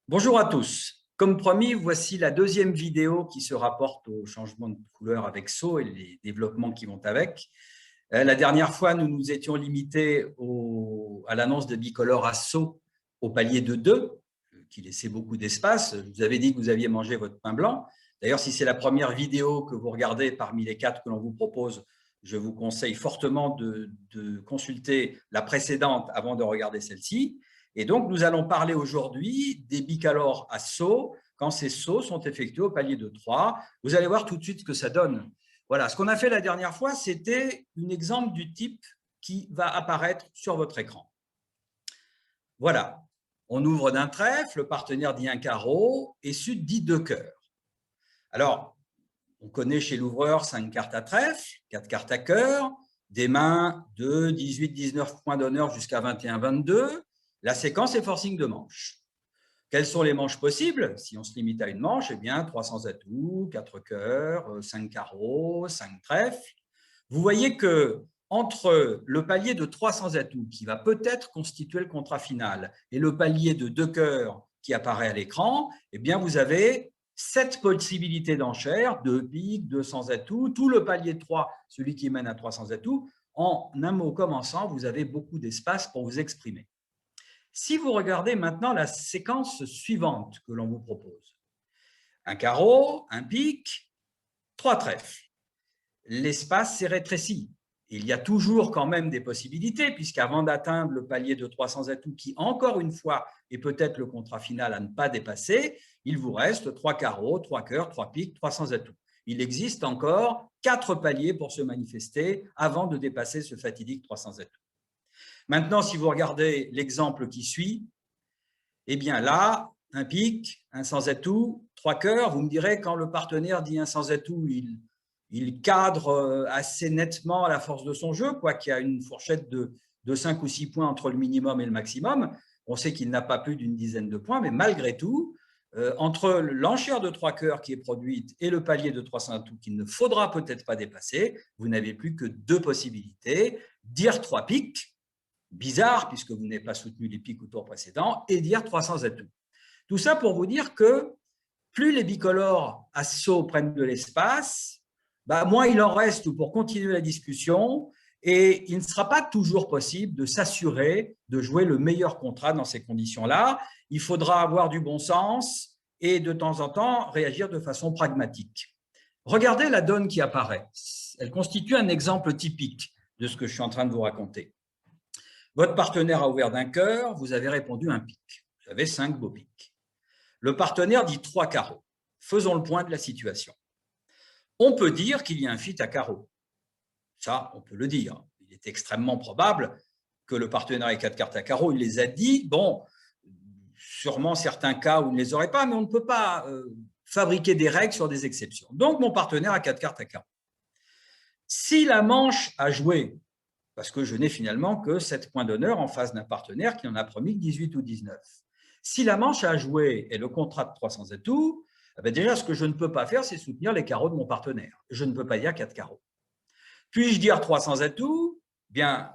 Bonjour à tous. Comme promis, voici la deuxième vidéo qui se rapporte au changement de couleur avec SO et les développements qui vont avec. La dernière fois, nous nous étions limités à l'annonce de bicolore à SO au palier de 2, qui laissait beaucoup d'espace. Je vous avais dit que vous aviez mangé votre pain blanc. D'ailleurs, si c'est la première vidéo que vous regardez parmi les 4 que l'on vous propose, je vous conseille fortement de consulter la précédente avant de regarder celle-ci. Et donc, nous allons parler aujourd'hui des bicolores à SO quand ces sauts sont effectués au palier de 3. Vous allez voir tout de suite ce que ça donne. Voilà, ce qu'on a fait la dernière fois, c'était un exemple du type qui va apparaître sur votre écran. Voilà, on ouvre d'un trèfle, le partenaire dit un carreau et sud dit 2 cœurs. Alors, on connaît chez l'ouvreur 5 cartes à trèfle, 4 cartes à cœur, des mains de 18-19 points d'honneur jusqu'à 21-22. La séquence est forcing de manche. Quelles sont les manches possibles? Si on se limite à une manche, eh bien 300 atouts, 4 cœurs, 5 carreaux, 5 trèfles. Vous voyez que entre le palier de 300 atouts, qui va peut-être constituer le contrat final, et le palier de 2 cœurs qui apparaît à l'écran, eh bien vous avez 7 possibilités d'enchères, 2 piques, 200 atouts, tout le palier de 3, celui qui mène à 300 atouts. En un mot commençant, vous avez beaucoup d'espace pour vous exprimer. Si vous regardez maintenant la séquence suivante que l'on vous propose, un carreau, un pique, 3 trèfles. L'espace s'est rétréci. Il y a toujours quand même des possibilités, puisqu'avant d'atteindre le palier de 300 atouts, qui encore une fois est peut-être le contrat final à ne pas dépasser, il vous reste 3 carreaux, 3 cœurs, 3 piques, 300 atouts. Il existe encore 4 paliers pour se manifester avant de dépasser ce fatidique 300 atouts. Maintenant, si vous regardez l'exemple qui suit, eh bien là, un pique, un sans atout, 3 cœurs. Vous me direz, quand le partenaire dit un sans atout, il cadre assez nettement à la force de son jeu, quoi qu'il y a une fourchette de 5 ou 6 points entre le minimum et le maximum. On sait qu'il n'a pas plus d'une dizaine de points, mais malgré tout, entre l'enchère de 3 cœurs qui est produite et le palier de 300 atouts qu'il ne faudra peut-être pas dépasser, vous n'avez plus que 2 possibilités. Dire 3 piques, bizarre puisque vous n'avez pas soutenu les piques au tour précédent, et dire 300 atouts. Tout ça pour vous dire que plus les bicolores à saut prennent de l'espace, moins il en reste pour continuer la discussion, et il ne sera pas toujours possible de s'assurer de jouer le meilleur contrat dans ces conditions-là. Il faudra avoir du bon sens et de temps en temps réagir de façon pragmatique. Regardez la donne qui apparaît. Elle constitue un exemple typique de ce que je suis en train de vous raconter. Votre partenaire a ouvert d'un cœur, vous avez répondu un pique. Vous avez 5 beaux piques. Le partenaire dit 3 carreaux. Faisons le point de la situation. On peut dire qu'il y a un fit à carreaux. Ça, on peut le dire. Il est extrêmement probable que le partenaire ait 4 cartes à carreaux. Il les a dit. Bon, sûrement certains cas où il ne les aurait pas, mais on ne peut pas fabriquer des règles sur des exceptions. Donc, mon partenaire a 4 cartes à carreaux. Si la manche a joué, parce que je n'ai finalement que 7 points d'honneur en face d'un partenaire qui en a promis 18 ou 19. Si la manche à jouer est le contrat de 300 atouts, déjà, ce que je ne peux pas faire, c'est soutenir les carreaux de mon partenaire. Je ne peux pas dire 4 carreaux. Puis-je dire 300 atouts? Bien,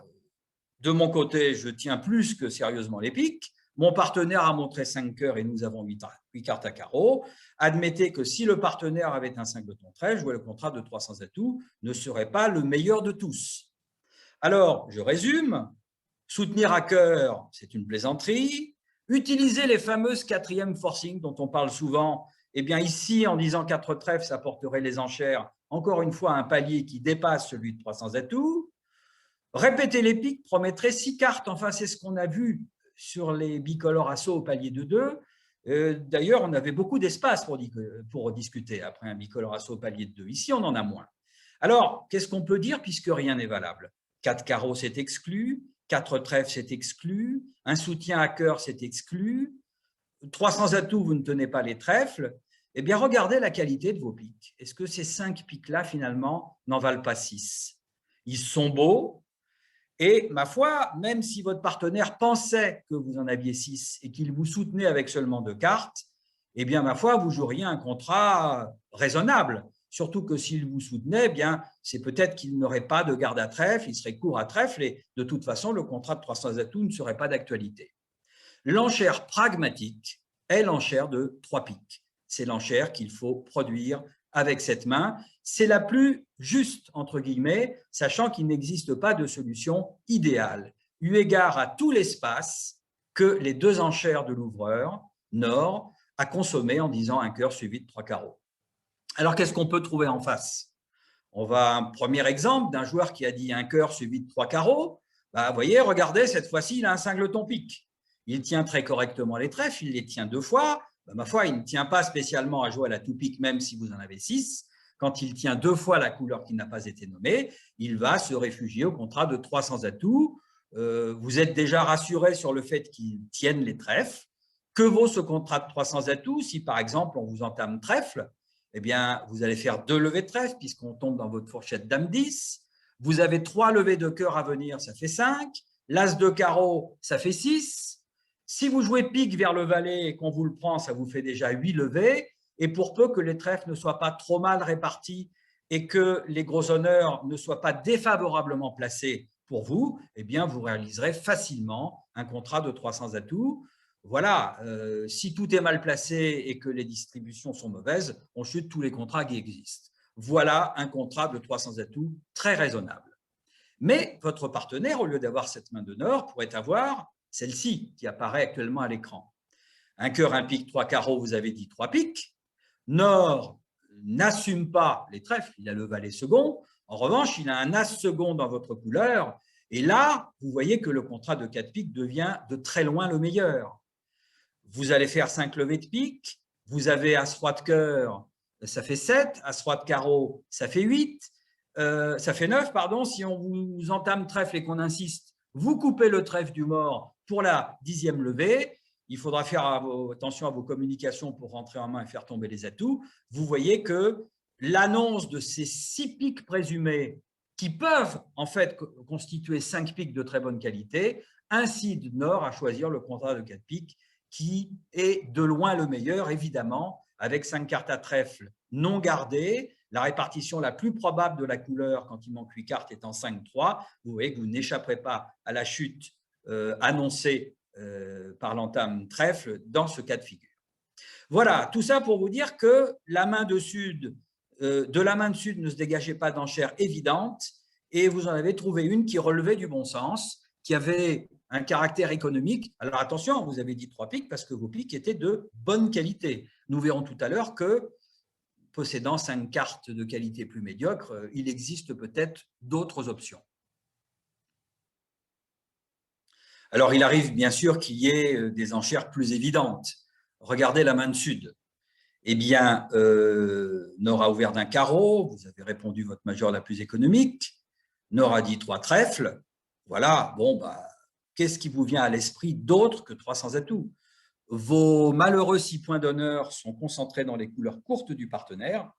de mon côté, je tiens plus que sérieusement les piques. Mon partenaire a montré 5 cœurs et nous avons 8 cartes à carreaux. Admettez que si le partenaire avait un 5 de ton trait, jouer le contrat de 300 atouts ne serait pas le meilleur de tous. Alors, je résume. Soutenir à cœur, c'est une plaisanterie. Utiliser les fameuses quatrièmes forcing dont on parle souvent, eh bien ici, en disant 4 trèfles, ça porterait les enchères, encore une fois, à un palier qui dépasse celui de 300 atouts. Répéter les piques promettrait 6 cartes. Enfin, c'est ce qu'on a vu sur les bicolores à saut au palier de 2. D'ailleurs, on avait beaucoup d'espace pour discuter après un bicolore à saut au palier de 2. Ici, on en a moins. Alors, qu'est-ce qu'on peut dire puisque rien n'est valable? 4 carreaux, c'est exclu. 4 trèfles, c'est exclu. Un soutien à cœur, c'est exclu. 300 atouts, vous ne tenez pas les trèfles. Eh bien, regardez la qualité de vos piques. Est-ce que ces 5 piques-là, finalement, n'en valent pas 6? Ils sont beaux. Et ma foi, même si votre partenaire pensait que vous en aviez 6 et qu'il vous soutenait avec seulement 2 cartes, eh bien, ma foi, vous joueriez un contrat raisonnable. Surtout que s'il vous soutenait, eh bien, c'est peut-être qu'il n'aurait pas de garde à trèfle, il serait court à trèfle et de toute façon, le contrat de 300 atouts ne serait pas d'actualité. L'enchère pragmatique est l'enchère de 3 piques. C'est l'enchère qu'il faut produire avec cette main. C'est la plus juste, entre guillemets, sachant qu'il n'existe pas de solution idéale, eu égard à tout l'espace que les deux enchères de l'ouvreur, Nord, a consommé en disant un cœur suivi de 3 carreaux. Alors, qu'est-ce qu'on peut trouver en face? On va un premier exemple d'un joueur qui a dit un cœur suivi de 3 carreaux. Vous voyez, regardez, cette fois-ci, il a un singleton pique. Il tient très correctement les trèfles, il les tient 2 fois. Ma foi, il ne tient pas spécialement à jouer à la tout pique, même si vous en avez 6. Quand il tient 2 fois la couleur qui n'a pas été nommée, il va se réfugier au contrat de 300 atouts. Vous êtes déjà rassuré sur le fait qu'il tienne les trèfles. Que vaut ce contrat de 300 atouts si, par exemple, on vous entame trèfle? Eh bien, vous allez faire 2 levées de trèfle puisqu'on tombe dans votre fourchette dame 10. Vous avez 3 levées de cœur à venir, ça fait 5. L'as de carreau, ça fait 6. Si vous jouez pique vers le valet et qu'on vous le prend, ça vous fait déjà 8 levées. Et pour peu que les trèfles ne soient pas trop mal répartis et que les gros honneurs ne soient pas défavorablement placés pour vous, eh bien, vous réaliserez facilement un contrat de 300 atouts. Voilà, si tout est mal placé et que les distributions sont mauvaises, on chute tous les contrats qui existent. Voilà un contrat de 300 atouts très raisonnable. Mais votre partenaire, au lieu d'avoir cette main de Nord, pourrait avoir celle-ci qui apparaît actuellement à l'écran. Un cœur, un pique, 3 carreaux, vous avez dit 3 piques. Nord n'assume pas les trèfles, il a le valet second. En revanche, il a un as second dans votre couleur. Et là, vous voyez que le contrat de 4 piques devient de très loin le meilleur. Vous allez faire 5 levées de pique, vous avez as-roi de cœur, ça fait 7, as-roi de carreau, ça fait 8, ça fait 9, pardon. Si on vous entame trèfle et qu'on insiste, vous coupez le trèfle du mort pour la 10e levée. Il faudra faire attention à vos communications pour rentrer en main et faire tomber les atouts. Vous voyez que l'annonce de ces 6 piques présumées qui peuvent en fait constituer 5 piques de très bonne qualité incite Nord à choisir le contrat de 4 piques qui est de loin le meilleur, évidemment, avec 5 cartes à trèfle non gardées. La répartition la plus probable de la couleur quand il manque 8 cartes est en 5-3. Vous voyez que vous n'échapperez pas à la chute annoncée par l'entame trèfle dans ce cas de figure. Voilà, tout ça pour vous dire que la main de Sud, de la main de Sud ne se dégageait pas d'enchère évidente et vous en avez trouvé une qui relevait du bon sens, qui avait un caractère économique. Alors attention, vous avez dit 3 piques parce que vos piques étaient de bonne qualité. Nous verrons tout à l'heure que, possédant 5 cartes de qualité plus médiocre, il existe peut-être d'autres options. Alors il arrive bien sûr qu'il y ait des enchères plus évidentes. Regardez la main de Sud. Eh bien, Nord a ouvert d'un carreau, vous avez répondu votre majeure la plus économique. Nord a dit 3 trèfles. Voilà, bon, qu'est-ce qui vous vient à l'esprit d'autre que 300 atouts? Vos malheureux 6 points d'honneur sont concentrés dans les couleurs courtes du partenaire.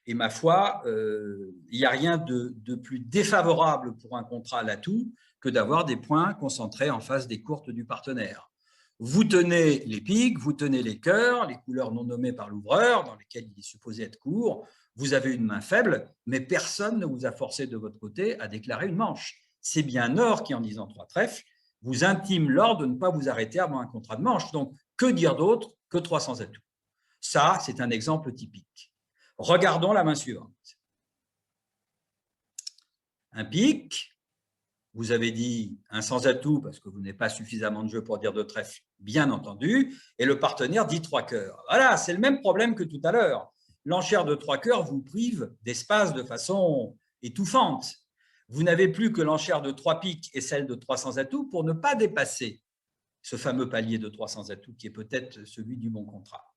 Et ma foi, il n'y a rien de plus défavorable pour un contrat à l'atout que d'avoir des points concentrés en face des courtes du partenaire. Vous tenez les piques, vous tenez les cœurs, les couleurs non nommées par l'ouvreur, dans lesquelles il est supposé être court. Vous avez une main faible, mais personne ne vous a forcé de votre côté à déclarer une manche. C'est bien Nord qui, en disant 3 trèfles, vous intime l'ordre de ne pas vous arrêter avant un contrat de manche. Donc, que dire d'autre que 300 atouts? Ça, c'est un exemple typique. Regardons la main suivante. Un pique. Vous avez dit un sans atout parce que vous n'avez pas suffisamment de jeu pour dire de trèfle, bien entendu, et le partenaire dit 3 cœurs. Voilà, c'est le même problème que tout à l'heure. L'enchère de 3 cœurs vous prive d'espace de façon étouffante. Vous n'avez plus que l'enchère de 3 piques et celle de 300 atouts pour ne pas dépasser ce fameux palier de 300 atouts qui est peut-être celui du bon contrat.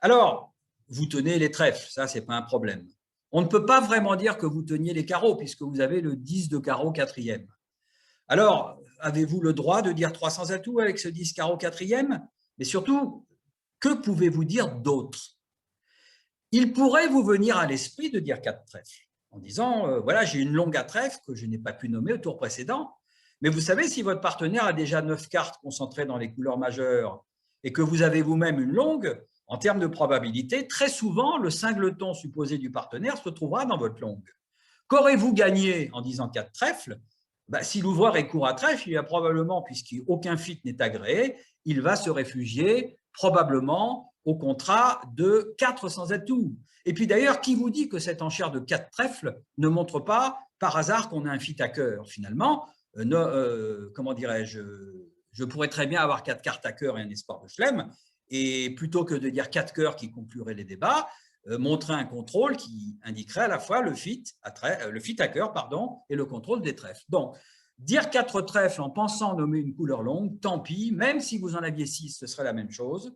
Alors, vous tenez les trèfles, ça, ce n'est pas un problème. On ne peut pas vraiment dire que vous teniez les carreaux puisque vous avez le 10 de carreau quatrième. Alors, avez-vous le droit de dire 300 atouts avec ce 10 carreau quatrième? Mais surtout, que pouvez-vous dire d'autre? Il pourrait vous venir à l'esprit de dire 4 trèfles, en disant, voilà, j'ai une longue à trèfle que je n'ai pas pu nommer au tour précédent. Mais vous savez, si votre partenaire a déjà 9 cartes concentrées dans les couleurs majeures et que vous avez vous-même une longue, en termes de probabilité, très souvent, le singleton supposé du partenaire se trouvera dans votre longue. Qu'aurez-vous gagné en disant 4 trèfles? Si l'ouvreur est court à trèfle, il va probablement, puisqu'aucun fit n'est agréé, il va se réfugier probablement au contrat de 4 sans atout. Et puis d'ailleurs, qui vous dit que cette enchère de 4 trèfles ne montre pas par hasard qu'on a un fit à cœur? Finalement, comment dirais-je, je pourrais très bien avoir 4 cartes à cœur et un espoir de chelem, et plutôt que de dire 4 cœurs qui concluraient les débats, montrer un contrôle qui indiquerait à la fois le fit à cœur et le contrôle des trèfles. Donc, dire 4 trèfles en pensant nommer une couleur longue, tant pis, même si vous en aviez 6, ce serait la même chose.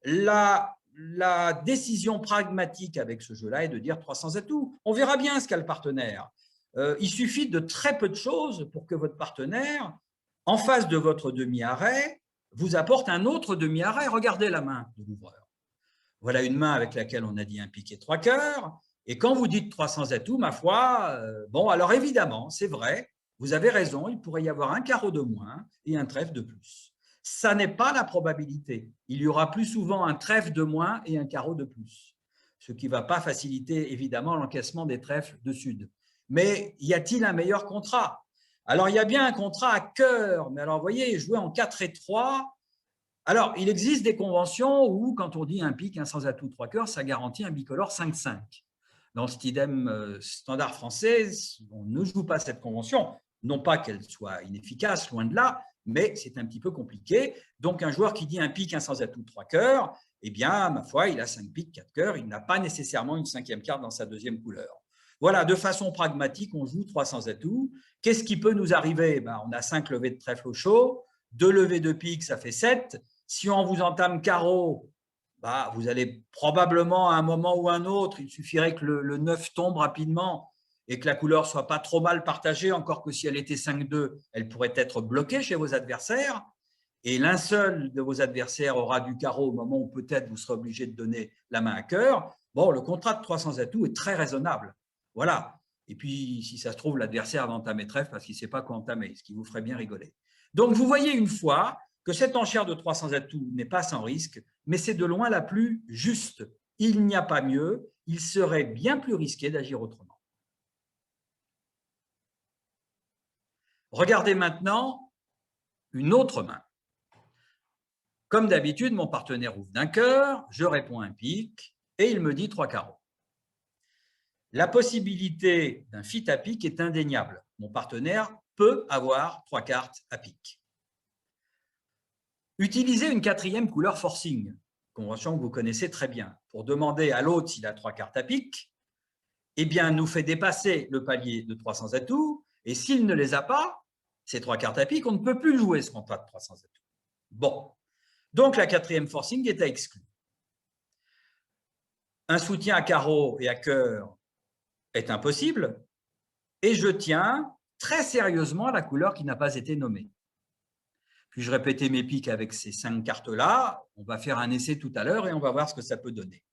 La décision pragmatique avec ce jeu-là est de dire 300 atouts. On verra bien ce qu'a le partenaire. Il suffit de très peu de choses pour que votre partenaire, en face de votre demi-arrêt, vous apporte un autre demi-arrêt. Regardez la main de l'ouvreur. Voilà une main avec laquelle on a dit un piqué 3 cœurs. Et quand vous dites 300 atouts, ma foi, bon, alors évidemment, c'est vrai, vous avez raison, il pourrait y avoir un carreau de moins et un trèfle de plus. Ça n'est pas la probabilité. Il y aura plus souvent un trèfle de moins et un carreau de plus, ce qui ne va pas faciliter évidemment l'encaissement des trèfles de sud. Mais y a-t-il un meilleur contrat? Alors, il y a bien un contrat à cœur, mais alors, vous voyez, jouer en 4 et 3, alors, il existe des conventions où, quand on dit un pique, un sans atout, 3 cœurs, ça garantit un bicolore 5-5. Dans le idem standard français, on ne joue pas cette convention. Non pas qu'elle soit inefficace, loin de là, mais c'est un petit peu compliqué. Donc, un joueur qui dit un pique, un sans atout, 3 cœurs, eh bien, ma foi, il a 5 piques, 4 cœurs, il n'a pas nécessairement une 5e carte dans sa 2e couleur. Voilà, de façon pragmatique, on joue 300 atouts. Qu'est-ce qui peut nous arriver? On a 5 levées de trèfle au chaud, 2 levées de pique, ça fait 7. Si on vous entame carreau, vous allez probablement à un moment ou un autre, il suffirait que le 9 tombe rapidement et que la couleur ne soit pas trop mal partagée, encore que si elle était 5-2, elle pourrait être bloquée chez vos adversaires. Et l'un seul de vos adversaires aura du carreau au moment où peut-être vous serez obligé de donner la main à cœur. Bon, le contrat de 300 atouts est très raisonnable. Voilà. Et puis, si ça se trouve, l'adversaire va entamer trèfle parce qu'il ne sait pas quoi entamer, ce qui vous ferait bien rigoler. Donc, vous voyez une fois que cette enchère de 300 atouts n'est pas sans risque, mais c'est de loin la plus juste. Il n'y a pas mieux, il serait bien plus risqué d'agir autrement. Regardez maintenant une autre main. Comme d'habitude, mon partenaire ouvre d'un cœur, je réponds un pique et il me dit 3 carreaux. La possibilité d'un fit à pique est indéniable. Mon partenaire peut avoir 3 cartes à pique. Utilisez une 4e couleur forcing, convention que vous connaissez très bien, pour demander à l'autre s'il a 3 cartes à pique, eh bien, nous fait dépasser le palier de 300 atouts, et s'il ne les a pas, ces 3 cartes à pique, on ne peut plus jouer ce contrat de 300 atouts. Bon, donc la 4e forcing est à exclure. Un soutien à carreau et à cœur est impossible, et je tiens très sérieusement à la couleur qui n'a pas été nommée. Puis-je répéter mes piques avec ces 5 cartes-là? On va faire un essai tout à l'heure et on va voir ce que ça peut donner.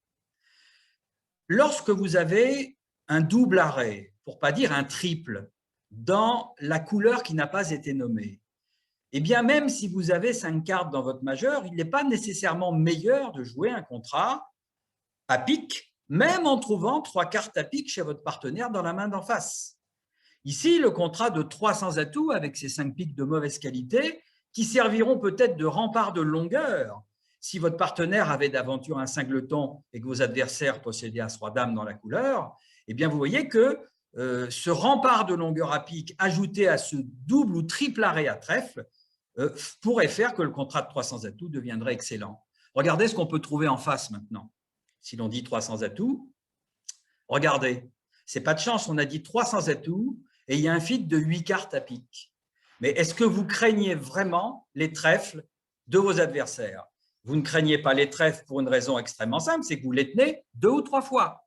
Lorsque vous avez un double arrêt, pour ne pas dire un triple, dans la couleur qui n'a pas été nommée, eh bien, même si vous avez 5 cartes dans votre majeur, il n'est pas nécessairement meilleur de jouer un contrat à pique, même en trouvant 3 cartes à pique chez votre partenaire dans la main d'en face. Ici, le contrat de 300 atouts avec ces 5 piques de mauvaise qualité, qui serviront peut-être de rempart de longueur si votre partenaire avait d'aventure un singleton et que vos adversaires possédaient un roi-dame dans la couleur, eh bien vous voyez que ce rempart de longueur à pique ajouté à ce double ou triple arrêt à trèfle pourrait faire que le contrat de 300 atouts deviendrait excellent. Regardez ce qu'on peut trouver en face maintenant. Si l'on dit 300 atouts, regardez, c'est pas de chance, on a dit 300 atouts et il y a un fit de 8 cartes à pique. Mais est-ce que vous craignez vraiment les trèfles de vos adversaires? Vous ne craignez pas les trèfles pour une raison extrêmement simple, c'est que vous les tenez 2 ou 3 fois.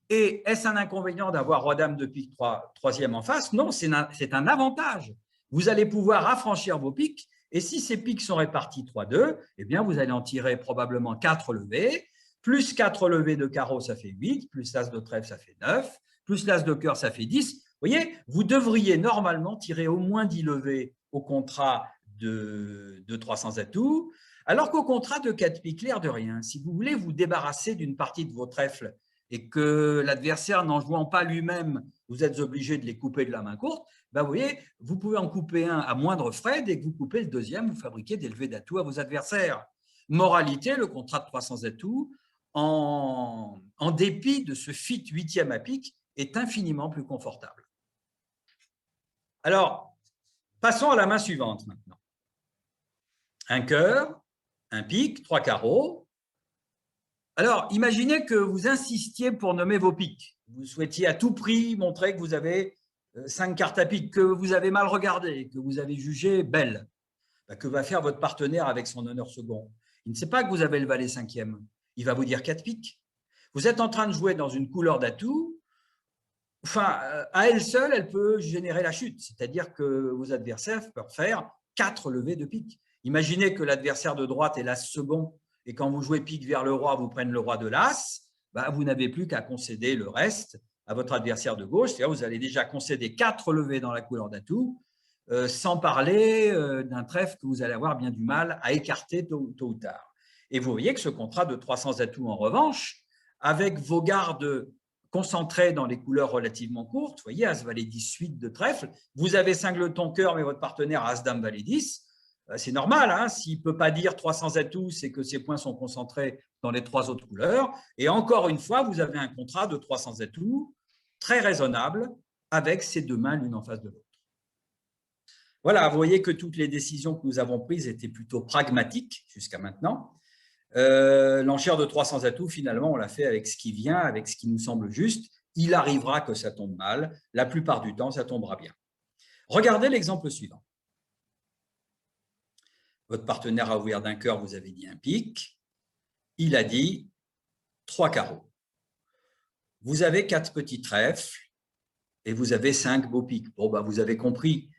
Et est-ce un inconvénient d'avoir roi-dame de pique 3e en face? Non, c'est un avantage. Vous allez pouvoir affranchir vos piques et si ces piques sont répartis 3-2, eh bien vous allez en tirer probablement 4 levées, plus 4 levées de carreau, ça fait 8, plus l'as de trèfle, ça fait 9, plus l'as de cœur, ça fait 10. Vous voyez, vous devriez normalement tirer au moins 10 levées au contrat de 300 atouts. Alors qu'au contrat de 4 piques, l'air de rien, si vous voulez vous débarrasser d'une partie de vos trèfles et que l'adversaire n'en jouant pas lui-même, vous êtes obligé de les couper de la main courte, ben vous voyez, vous pouvez en couper un à moindre frais. Dès que vous coupez le deuxième, vous fabriquez des levées d'atouts à vos adversaires. Moralité, le contrat de 300 atouts, en dépit de ce fit 8e à pique, est infiniment plus confortable. Alors, passons à la main suivante maintenant. Un cœur, un pique, 3 carreaux. Alors, imaginez que vous insistiez pour nommer vos piques. Vous souhaitiez à tout prix montrer que vous avez 5 cartes à pique, que vous avez mal regardé, que vous avez jugé belle. Que va faire votre partenaire avec son honneur second? Il ne sait pas que vous avez le valet 5e. Il va vous dire 4 piques. Vous êtes en train de jouer dans une couleur d'atout. Enfin, à elle seule, elle peut générer la chute. C'est-à-dire que vos adversaires peuvent faire 4 levées de pique. Imaginez que l'adversaire de droite est l'as second et quand vous jouez pique vers le roi, vous prenez le roi de l'as, vous n'avez plus qu'à concéder le reste à votre adversaire de gauche. C'est-à-dire vous allez déjà concéder 4 levées dans la couleur d'atout, sans parler d'un trèfle que vous allez avoir bien du mal à écarter tôt ou tard. Et vous voyez que ce contrat de 300 atouts, en revanche, avec vos gardes concentrés dans les couleurs relativement courtes, vous voyez, As, Valet 10, suite de trèfle, vous avez cingleton cœur, mais votre partenaire a As, Dame, Valet 10, c'est normal, hein, s'il ne peut pas dire 300 atouts, c'est que ses points sont concentrés dans les 3 autres couleurs. Et encore une fois, vous avez un contrat de 300 atouts très raisonnable avec ces 2 mains l'une en face de l'autre. Voilà, vous voyez que toutes les décisions que nous avons prises étaient plutôt pragmatiques jusqu'à maintenant. L'enchère de 300 atouts, finalement, on l'a fait avec ce qui vient, avec ce qui nous semble juste. Il arrivera que ça tombe mal. La plupart du temps, ça tombera bien. Regardez l'exemple suivant. Votre partenaire a ouvert d'un cœur, vous avez dit un pique. Il a dit 3 carreaux. Vous avez 4 petits trèfles et vous avez 5 beaux piques. Bon, vous avez compris.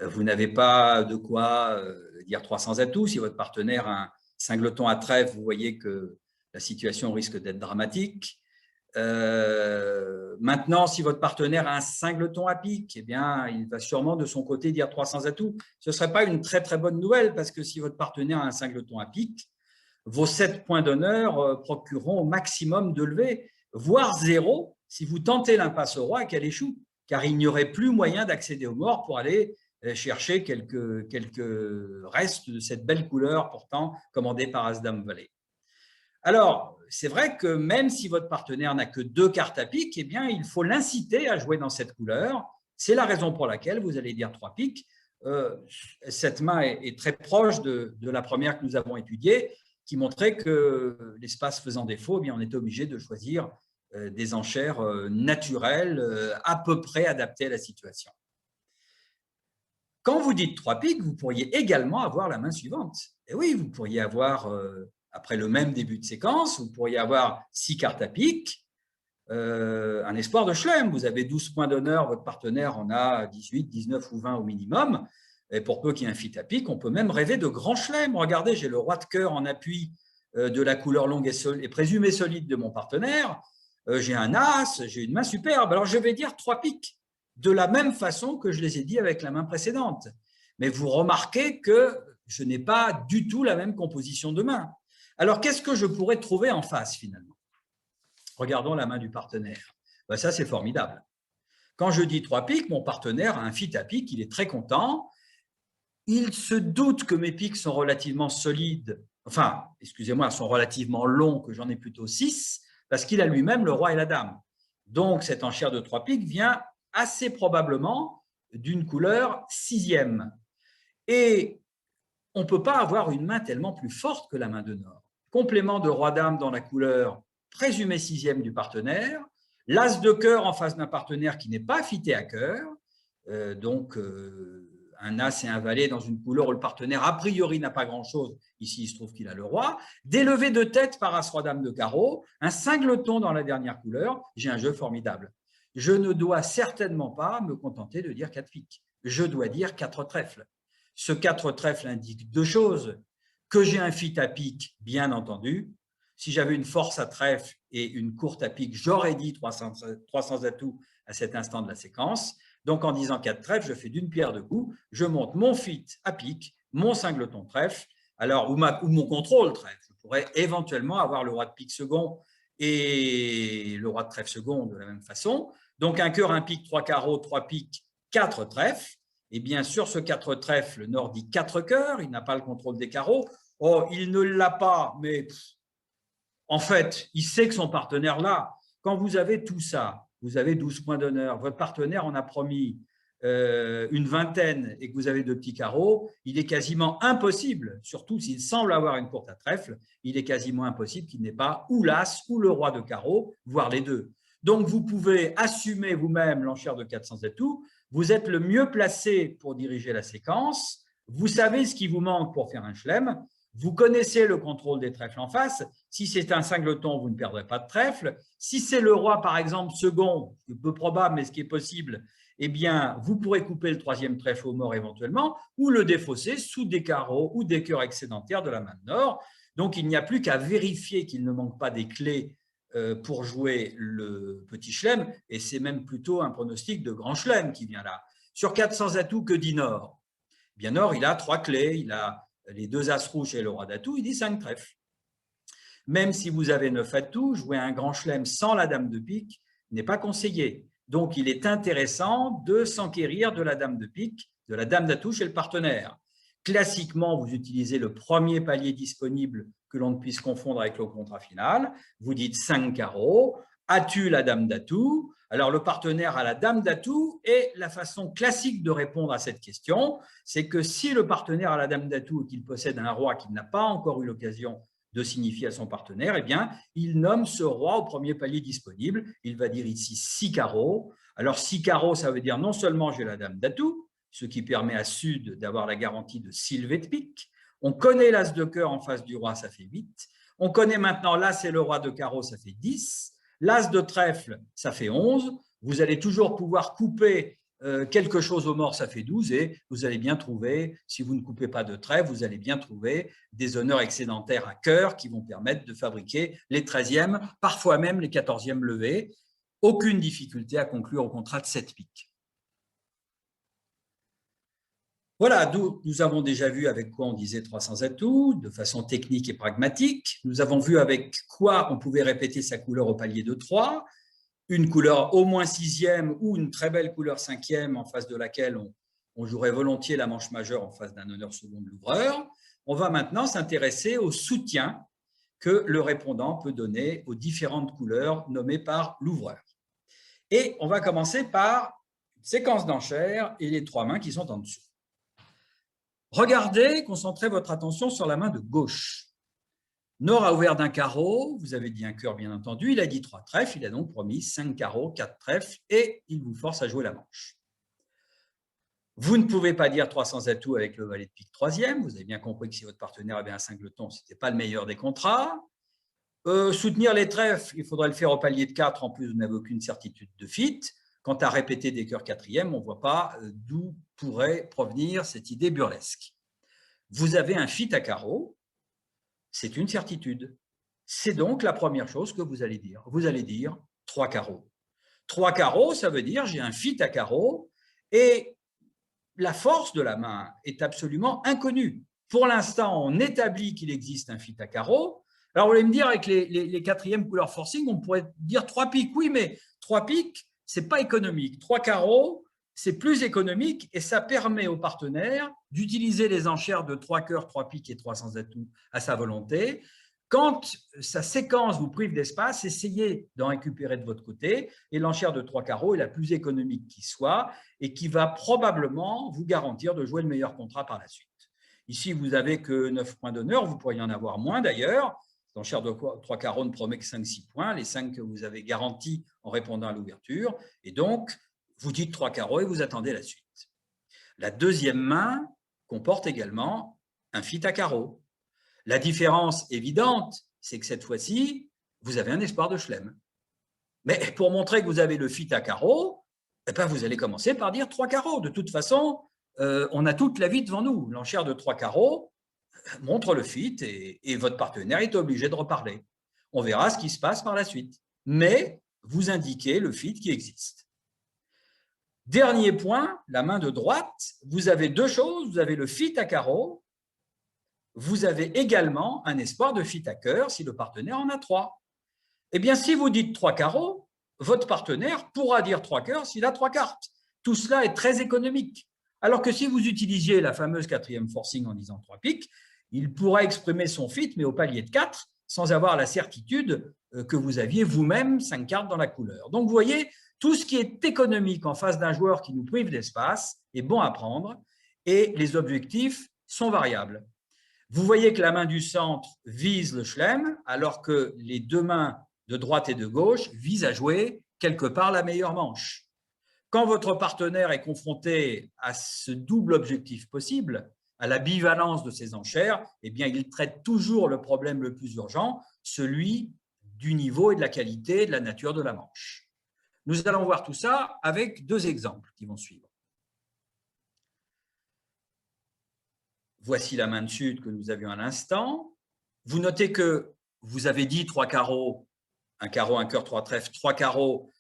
Vous n'avez pas de quoi dire 300 atouts. Si votre partenaire a un cingleton à trèfle, vous voyez que la situation risque d'être dramatique. Maintenant, si votre partenaire a un cingleton à pique, eh bien, il va sûrement de son côté dire 300 atouts. Ce ne serait pas une très très bonne nouvelle parce que si votre partenaire a un cingleton à pique, vos 7 points d'honneur procureront au maximum de levées, voire 0 si vous tentez l'impasse au roi et qu'elle échoue, car il n'y aurait plus moyen d'accéder au mort pour aller chercher quelques restes de cette belle couleur pourtant commandée par As, Dame, Valet. Alors, c'est vrai que même si votre partenaire n'a que 2 cartes à pique, eh bien, il faut l'inciter à jouer dans cette couleur. C'est la raison pour laquelle vous allez dire 3 piques. Cette main est très proche de la première que nous avons étudiée, qui montrait que l'espace faisant défaut, eh bien, on était obligé de choisir des enchères naturelles à peu près adaptées à la situation. Quand vous dites 3 piques, vous pourriez également avoir la main suivante. Et oui, vous pourriez avoir, après le même début de séquence, vous pourriez avoir 6 cartes à pique, un espoir de chelem. Vous avez 12 points d'honneur, votre partenaire en a 18, 19 ou 20 au minimum. Et pour peu qu'il y ait un fit à pique, on peut même rêver de grand chelem. Regardez, j'ai le roi de cœur en appui de la couleur longue et présumée solide de mon partenaire. J'ai un as, j'ai une main superbe. Alors, je vais dire 3 piques, de la même façon que je les ai dit avec la main précédente. Mais vous remarquez que je n'ai pas du tout la même composition de main. Alors, qu'est-ce que je pourrais trouver en face, finalement? Regardons la main du partenaire. Ça, c'est formidable. Quand je dis 3 piques, mon partenaire a un fit à pique, il est très content. Il se doute que mes piques sont relativement solides, enfin, excusez-moi, sont relativement longs, que j'en ai plutôt 6, parce qu'il a lui-même le roi et la dame. Donc, cette enchère de 3 piques vient assez probablement d'une couleur 6e. Et on ne peut pas avoir une main tellement plus forte que la main de Nord. Complément de roi-dame dans la couleur présumée 6e du partenaire, l'as de cœur en face d'un partenaire qui n'est pas fité à cœur, donc un as et un valet dans une couleur où le partenaire a priori n'a pas grand-chose, ici il se trouve qu'il a le roi, des levées de tête par as roi-dame de carreau, un cingleton dans la dernière couleur, j'ai un jeu formidable. Je ne dois certainement pas me contenter de dire 4 piques, je dois dire 4 trèfles. Ce 4 trèfles indique 2 choses, que j'ai un fit à pique, bien entendu. Si j'avais une force à trèfle et une courte à pique, j'aurais dit 300 atouts à cet instant de la séquence. Donc, en disant 4 trèfles, je fais d'une pierre deux coups. Je monte mon fit à pique, mon cingleton trèfle, Alors, ou mon contrôle trèfle. Je pourrais éventuellement avoir le roi de pique second et le roi de trèfle second de la même façon. Donc, un cœur, un pique, 3 carreaux, 3 piques, 4 trèfles. Et bien sûr, ce 4 trèfles, le Nord dit 4 cœurs, il n'a pas le contrôle des carreaux. Oh, il ne l'a pas, mais en fait, il sait que son partenaire l'a. Quand vous avez tout ça, vous avez 12 points d'honneur, votre partenaire en a promis une vingtaine et que vous avez 2 petits carreaux, il est quasiment impossible, surtout s'il semble avoir une courte à trèfle, il est quasiment impossible qu'il n'ait pas ou l'as ou le roi de carreau, voire les deux. Donc, vous pouvez assumer vous-même l'enchère de 400 atouts, vous êtes le mieux placé pour diriger la séquence, vous savez ce qui vous manque pour faire un chelem, vous connaissez le contrôle des trèfles en face. Si c'est un singleton, vous ne perdrez pas de trèfle. Si c'est le roi, par exemple, second, ce qui est peu probable, mais ce qui est possible, eh bien, vous pourrez couper le troisième trèfle au mort éventuellement ou le défausser sous des carreaux ou des cœurs excédentaires de la main de Nord. Donc, il n'y a plus qu'à vérifier qu'il ne manque pas des clés pour jouer le petit chelem, et c'est même plutôt un pronostic de grand chelem qui vient là. Sur 400 atouts, que dit Nord? Bien, Nord, il a 3 clés, il a les 2 as rouges et le roi d'atout, il dit 5 trèfles. Même si vous avez 9 atouts, jouer un grand chelem sans la dame de pique n'est pas conseillé. Donc, il est intéressant de s'enquérir de la dame de pique, de la dame d'atout chez le partenaire. Classiquement, vous utilisez le premier palier disponible que l'on ne puisse confondre avec le contrat final. Vous dites 5 carreaux, as-tu la dame d'atout? Alors, le partenaire a la dame d'atout et la façon classique de répondre à cette question, c'est que si le partenaire a la dame d'atout et qu'il possède un roi qu'il n'a pas encore eu l'occasion de signifier à son partenaire, eh bien, il nomme ce roi au premier palier disponible. Il va dire ici 6 carreaux. Alors, 6 carreaux, ça veut dire non seulement j'ai la dame d'atout, ce qui permet à Sud d'avoir la garantie de 6 levées de pique. On connaît l'as de cœur en face du roi, ça fait 8. On connaît maintenant l'as et le roi de carreau, ça fait 10. L'as de trèfle, ça fait 11. Vous allez toujours pouvoir couper quelque chose au mort, ça fait 12, et vous allez bien trouver, si vous ne coupez pas de trèfle, vous allez bien trouver des honneurs excédentaires à cœur qui vont permettre de fabriquer les 13e, parfois même les 14e levées. Aucune difficulté à conclure au contrat de 7 piques. Voilà, nous avons déjà vu avec quoi on disait 300 atouts, de façon technique et pragmatique. Nous avons vu avec quoi on pouvait répéter sa couleur au palier de 3, une couleur au moins 6e ou une très belle couleur 5e en face de laquelle on jouerait volontiers la manche majeure en face d'un honneur second de l'ouvreur. On va maintenant s'intéresser au soutien que le répondant peut donner aux différentes couleurs nommées par l'ouvreur. Et on va commencer par une séquence d'enchères et les 3 mains qui sont en dessous. Regardez, concentrez votre attention sur la main de gauche. Nord a ouvert d'un carreau, vous avez dit un cœur bien entendu, il a dit 3 trèfles, il a donc promis 5 carreaux, 4 trèfles et il vous force à jouer la manche. Vous ne pouvez pas dire 300 atouts avec le valet de pique 3e, vous avez bien compris que si votre partenaire avait un singleton, ce n'était pas le meilleur des contrats. Soutenir les trèfles, il faudrait le faire au palier de 4, en plus vous n'avez aucune certitude de fit. Quant à répéter des cœurs 4e, on ne voit pas d'où pourrait provenir cette idée burlesque. Vous avez un fit à carreau, c'est une certitude. C'est donc la première chose que vous allez dire. Vous allez dire 3 carreaux. 3 carreaux, ça veut dire j'ai un fit à carreau et la force de la main est absolument inconnue. Pour l'instant, on établit qu'il existe un fit à carreau. Alors, vous allez me dire, avec les 4e couleurs forcing, on pourrait dire 3 piques. Oui, mais 3 piques, ce n'est pas économique. 3 carreaux, c'est plus économique et ça permet au partenaire d'utiliser les enchères de 3 cœurs, 3 piques et 300 atouts à sa volonté. Quand sa séquence vous prive d'espace, essayez d'en récupérer de votre côté et l'enchère de 3 carreaux est la plus économique qui soit et qui va probablement vous garantir de jouer le meilleur contrat par la suite. Ici, vous n'avez que 9 points d'honneur, vous pourriez en avoir moins d'ailleurs. L'enchère de 3 carreaux ne promet que 5-6 points, les 5 que vous avez garantis en répondant à l'ouverture. Et donc, vous dites 3 carreaux et vous attendez la suite. La deuxième main comporte également un fit à carreaux. La différence évidente, c'est que cette fois-ci, vous avez un espoir de chelem. Mais pour montrer que vous avez le fit à carreaux, eh ben vous allez commencer par dire 3 carreaux. De toute façon, on a toute la vie devant nous. L'enchère de 3 carreaux montre le fit et votre partenaire est obligé de reparler. On verra ce qui se passe par la suite. Mais vous indiquez le fit qui existe. Dernier point, la main de droite, vous avez 2 choses. Vous avez le fit à carreaux. vous avez également un espoir de fit à cœur si le partenaire en a 3. Eh bien, si vous dites 3 carreaux, votre partenaire pourra dire 3 cœurs s'il a 3 cartes. Tout cela est très économique. Alors que si vous utilisiez la fameuse quatrième forcing en disant 3 piques, il pourra exprimer son fit, mais au palier de 4, sans avoir la certitude que vous aviez vous-même 5 cartes dans la couleur. Donc, vous voyez, tout ce qui est économique en face d'un joueur qui nous prive d'espace est bon à prendre et les objectifs sont variables. Vous voyez que la main du centre vise le chelem, alors que les deux mains de droite et de gauche visent à jouer quelque part la meilleure manche. Quand votre partenaire est confronté à ce double objectif possible, à la bivalence de ses enchères, eh bien, il traite toujours le problème le plus urgent, celui du niveau et de la qualité et de la nature de la manche. Nous allons voir tout ça avec 2 exemples qui vont suivre. Voici la main de sud que nous avions à l'instant. Vous notez que vous avez dit 3 carreaux, un carreau, un cœur, 3 trèfles, 3 carreaux.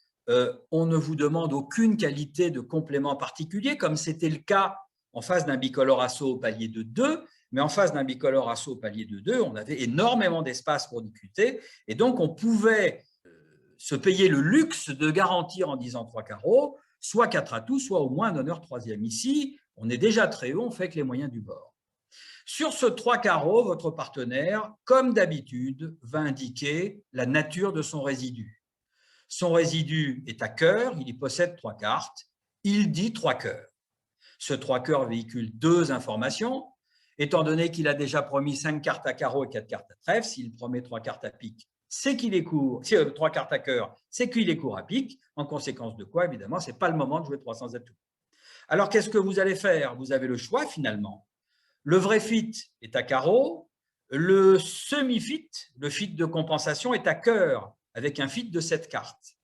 On ne vous demande aucune qualité de complément particulier, comme c'était le cas en face d'un bicolore assaut au palier de 2. Mais en face d'un bicolore assaut au palier de 2, on avait énormément d'espace pour discuter. Et donc, on pouvait se payer le luxe de garantir en disant 3 carreaux, soit 4 atouts, soit au moins un honneur 3e. Ici, on est déjà très haut, on fait que les moyens du bord. Sur ce 3 carreaux, votre partenaire, comme d'habitude, va indiquer la nature de son résidu. Son résidu est à cœur, il y possède 3 cartes, il dit 3 cœurs. Ce 3 cœurs véhicule 2 informations. Étant donné qu'il a déjà promis 5 cartes à carreau et 4 cartes à trèfle, s'il promet 3 cartes à pique, c'est qu'il est court. Si 3 cartes à cœur, c'est qu'il est court à pique. En conséquence de quoi, évidemment, ce n'est pas le moment de jouer 300 atouts. Alors, qu'est-ce que vous allez faire? Vous avez le choix, finalement. Le vrai fit est à carreau, le semi-fit, le fit de compensation, est à cœur, avec un fit de 7 cartes.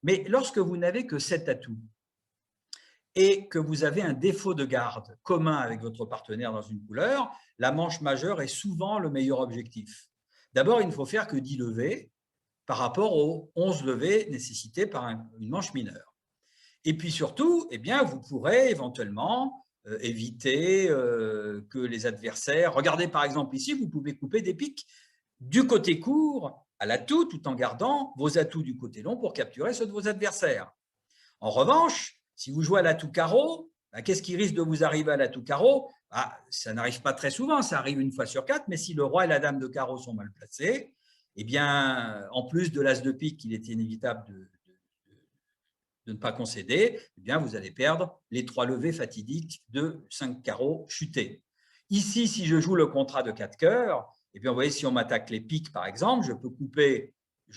Mais lorsque vous n'avez que 7 atouts et que vous avez un défaut de garde commun avec votre partenaire dans une couleur, la manche majeure est souvent le meilleur objectif. D'abord, il ne faut faire que 10 levées par rapport aux 11 levées nécessitées par une manche mineure. Et puis surtout, eh bien, vous pourrez éventuellement éviter que les adversaires… Regardez par exemple ici, vous pouvez couper des piques du côté court à l'atout tout en gardant vos atouts du côté long pour capturer ceux de vos adversaires. En revanche, si vous jouez à l'atout carreau, qu'est-ce qui risque de vous arriver à l'atout carreau? Ça n'arrive pas très souvent, ça arrive une fois sur 4, mais si le roi et la dame de carreau sont mal placés, eh bien, en plus de l'as de pique qu'il est inévitable de ne pas concéder, eh bien, vous allez perdre les 3 levées fatidiques de 5 carreaux chutés. Ici, si je joue le contrat de 4 cœurs, eh bien, vous voyez, si on m'attaque les piques, par exemple, je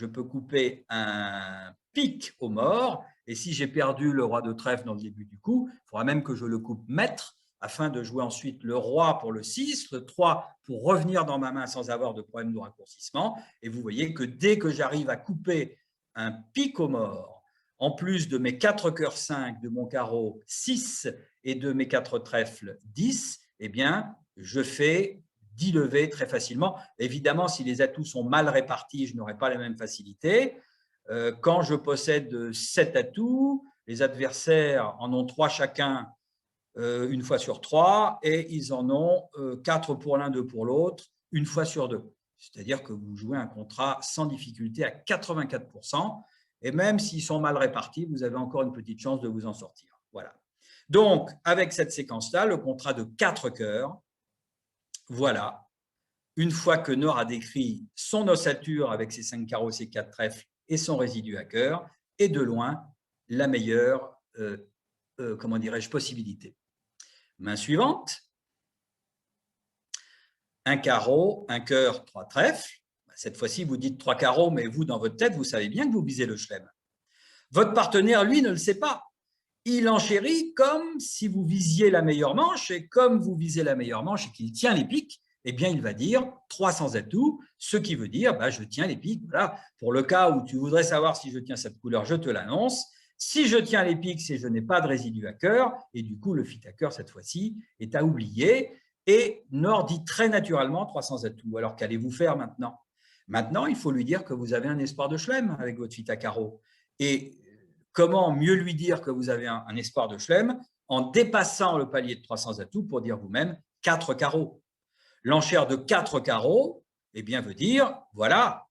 peux couper un pique au mort, et si j'ai perdu le roi de trèfle dans le début du coup, il faudra même que je le coupe maître, afin de jouer ensuite le roi pour le 6, le 3 pour revenir dans ma main sans avoir de problème de raccourcissement. Et vous voyez que dès que j'arrive à couper un pique au mort, en plus de mes 4 cœurs 5, de mon carreau 6 et de mes 4 trèfles 10, eh bien, je fais 10 levées très facilement. Évidemment, si les atouts sont mal répartis, je n'aurai pas la même facilité. Quand je possède 7 atouts, les adversaires en ont 3 chacun une fois sur 3 et ils en ont 4 pour l'un, 2 pour l'autre, une fois sur 2. C'est-à-dire que vous jouez un contrat sans difficulté à 84%. Et même s'ils sont mal répartis, vous avez encore une petite chance de vous en sortir. Voilà. Donc, avec cette séquence-là, le contrat de 4 cœurs, voilà. Une fois que Nord a décrit son ossature avec ses 5 carreaux, ses 4 trèfles et son résidu à cœur, est de loin la meilleure, comment dirais-je, possibilité. Main suivante. Un carreau, un cœur, 3 trèfles. Cette fois-ci, vous dites 3 carreaux, mais vous, dans votre tête, vous savez bien que vous visez le chelem. Votre partenaire, lui, ne le sait pas. Il enchérit comme si vous visiez la meilleure manche, et comme vous visez la meilleure manche et qu'il tient les piques, eh bien, il va dire 300 atouts, ce qui veut dire je tiens les piques. Voilà. Pour le cas où tu voudrais savoir si je tiens cette couleur, je te l'annonce. Si je tiens les piques, c'est que je n'ai pas de résidu à cœur, et du coup, le fit à cœur, cette fois-ci, est à oublier. Et Nord dit très naturellement 300 atouts. Alors, qu'allez-vous faire maintenant? Maintenant, il faut lui dire que vous avez un espoir de chelem avec votre fit à carreau. Et comment mieux lui dire que vous avez un espoir de chelem en dépassant le palier de 300 atouts pour dire vous-même 4 carreaux. L'enchère de 4 carreaux, eh bien, veut dire, voilà,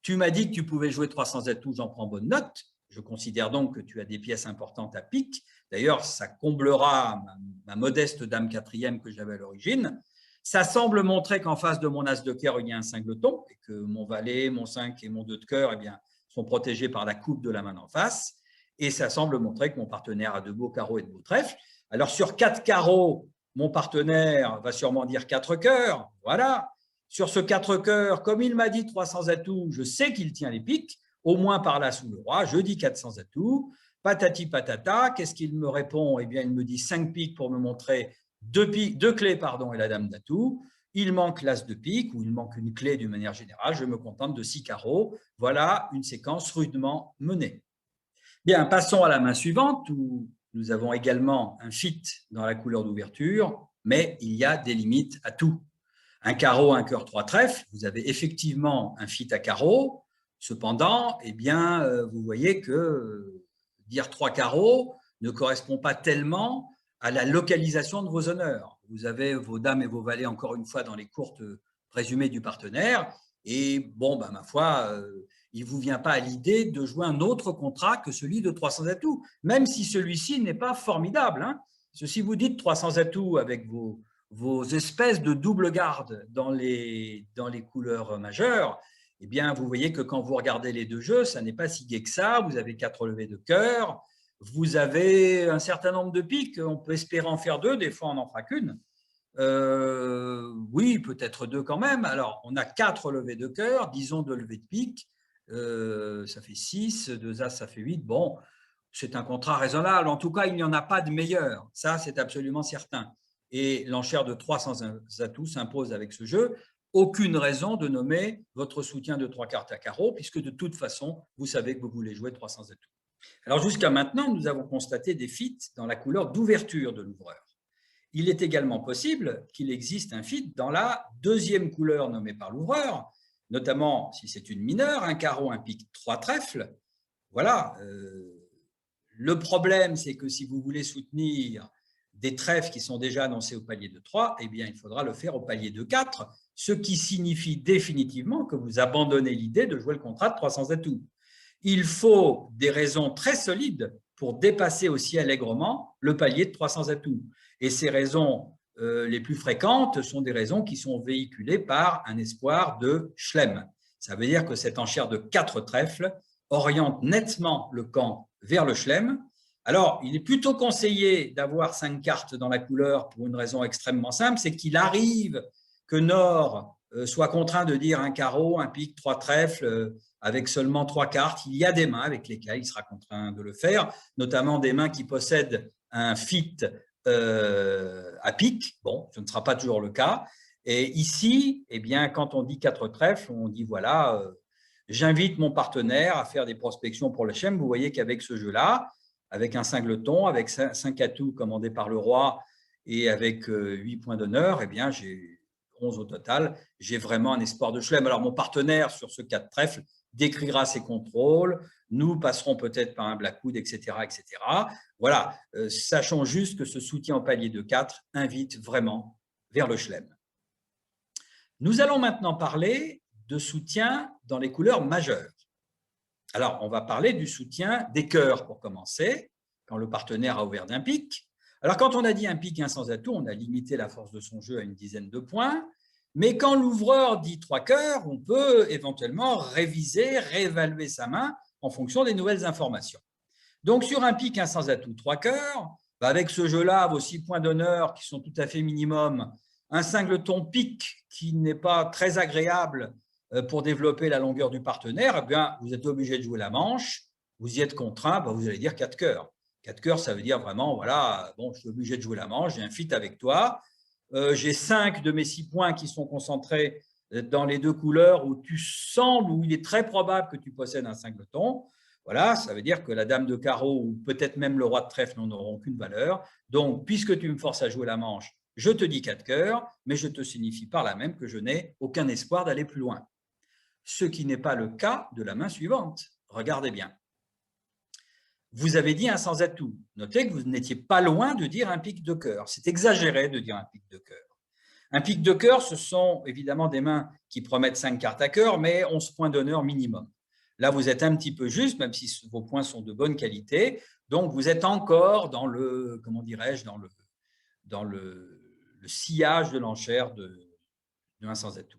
tu m'as dit que tu pouvais jouer 300 atouts, j'en prends bonne note. Je considère donc que tu as des pièces importantes à pique. D'ailleurs, ça comblera ma modeste dame quatrième que j'avais à l'origine. Ça semble montrer qu'en face de mon as de cœur, il y a un singleton et que mon valet, mon 5 et mon 2 de cœur, eh bien, sont protégés par la coupe de la main d'en face. Et ça semble montrer que mon partenaire a de beaux carreaux et de beaux trèfles. Alors, sur 4 carreaux, mon partenaire va sûrement dire 4 cœurs. Voilà. Sur ce 4 cœurs, comme il m'a dit 300 atouts, je sais qu'il tient les piques, au moins par là sous le roi, je dis 400 atouts. Patati patata, qu'est-ce qu'il me répond? Eh bien, il me dit 5 piques pour me montrer 2 clés et la dame d'atout. Il manque l'as de pique ou il manque une clé d'une manière générale. Je me contente de 6 carreaux. Voilà une séquence rudement menée. Bien, passons à la main suivante où nous avons également un fit dans la couleur d'ouverture, mais il y a des limites à tout. Un carreau, un cœur, 3 trèfles, vous avez effectivement un fit à carreau. Cependant, eh bien, vous voyez que dire 3 carreaux ne correspond pas tellement à la localisation de vos honneurs. Vous avez vos dames et vos valets, encore une fois, dans les courtes présumées du partenaire. Et bon, ben, ma foi, il ne vous vient pas à l'idée de jouer un autre contrat que celui de 300 atouts, même si celui-ci n'est pas formidable. Hein. Si vous dites 300 atouts avec vos espèces de double garde dans les couleurs majeures, eh bien, vous voyez que quand vous regardez les deux jeux, ça n'est pas si gai que ça. Vous avez 4 levées de cœur, vous avez un certain nombre de piques, on peut espérer en faire 2, des fois on n'en fera qu'une. Oui, peut-être 2 quand même. Alors, on a 4 levées de cœur, disons 2 levées de pique, ça fait 6, 2 as, ça fait 8. Bon, c'est un contrat raisonnable. En tout cas, il n'y en a pas de meilleur. Ça, c'est absolument certain. Et l'enchère de 300 atouts s'impose avec ce jeu. Aucune raison de nommer votre soutien de 3 cartes à carreau, puisque de toute façon, vous savez que vous voulez jouer 300 atouts. Alors, jusqu'à maintenant, nous avons constaté des fits dans la couleur d'ouverture de l'ouvreur. Il est également possible qu'il existe un fit dans la deuxième couleur nommée par l'ouvreur, notamment si c'est une mineure, un carreau, un pique, 3 trèfles. Voilà. Le problème, c'est que si vous voulez soutenir des trèfles qui sont déjà annoncés au palier de 3, eh bien, il faudra le faire au palier de 4, ce qui signifie définitivement que vous abandonnez l'idée de jouer le contrat de 300 atouts. Il faut des raisons très solides pour dépasser aussi allègrement le palier de 300 atouts. Et ces raisons les plus fréquentes sont des raisons qui sont véhiculées par un espoir de Schlem. Ça veut dire que cette enchère de 4 trèfles oriente nettement le camp vers le Schlem. Alors, il est plutôt conseillé d'avoir 5 cartes dans la couleur pour une raison extrêmement simple, c'est qu'il arrive que Nord soit contraint de dire un carreau, un pique, 3 trèfles, avec seulement 3 cartes. Il y a des mains avec lesquelles il sera contraint de le faire, notamment des mains qui possèdent un fit à pique. Bon, ce ne sera pas toujours le cas. Et ici, eh bien, quand on dit 4 trèfles, on dit voilà, j'invite mon partenaire à faire des prospections pour le Schlem. Vous voyez qu'avec ce jeu-là, avec un singleton, avec 5 atouts commandés par le roi et avec 8 points d'honneur, eh bien, j'ai 11 au total. J'ai vraiment un espoir de Schlem. Alors, mon partenaire, sur ce 4 trèfles, décrira ses contrôles. Nous passerons peut-être par un blackwood, etc., etc. Voilà, sachons juste que ce soutien au palier de 4 invite vraiment vers le Schlem. Nous allons maintenant parler de soutien dans les couleurs majeures. Alors, on va parler du soutien des cœurs pour commencer, quand le partenaire a ouvert d'un pique. Alors, quand on a dit un pique, un sans atout, on a limité la force de son jeu à une dizaine de points. Mais quand l'ouvreur dit 3 cœurs, on peut éventuellement réviser, réévaluer sa main en fonction des nouvelles informations. Donc, sur un pique, un sans atout, 3 cœurs, avec ce jeu-là, vos 6 points d'honneur qui sont tout à fait minimum, un singleton pique qui n'est pas très agréable pour développer la longueur du partenaire, eh bien, vous êtes obligé de jouer la manche, vous y êtes contraint, vous allez dire 4 cœurs. 4 cœurs, ça veut dire vraiment, voilà, bon, je suis obligé de jouer la manche, j'ai un fit avec toi, j'ai 5 de mes 6 points qui sont concentrés dans les 2 couleurs où tu sembles, où il est très probable que tu possèdes un singleton. Voilà, ça veut dire que la dame de carreau ou peut-être même le roi de trèfle n'en auront aucune valeur. Donc, puisque tu me forces à jouer la manche, je te dis 4 cœurs, mais je te signifie par là même que je n'ai aucun espoir d'aller plus loin. Ce qui n'est pas le cas de la main suivante. Regardez bien. Vous avez dit un sans atout. Notez que vous n'étiez pas loin de dire un pique de cœur. C'est exagéré de dire un pique de cœur. Un pic de cœur, ce sont évidemment des mains qui promettent 5 cartes à cœur, mais 11 points d'honneur minimum. Là, vous êtes un petit peu juste, même si vos points sont de bonne qualité. Donc, vous êtes encore dans le, comment dirais-je, dans le sillage de l'enchère de 1 sans atout.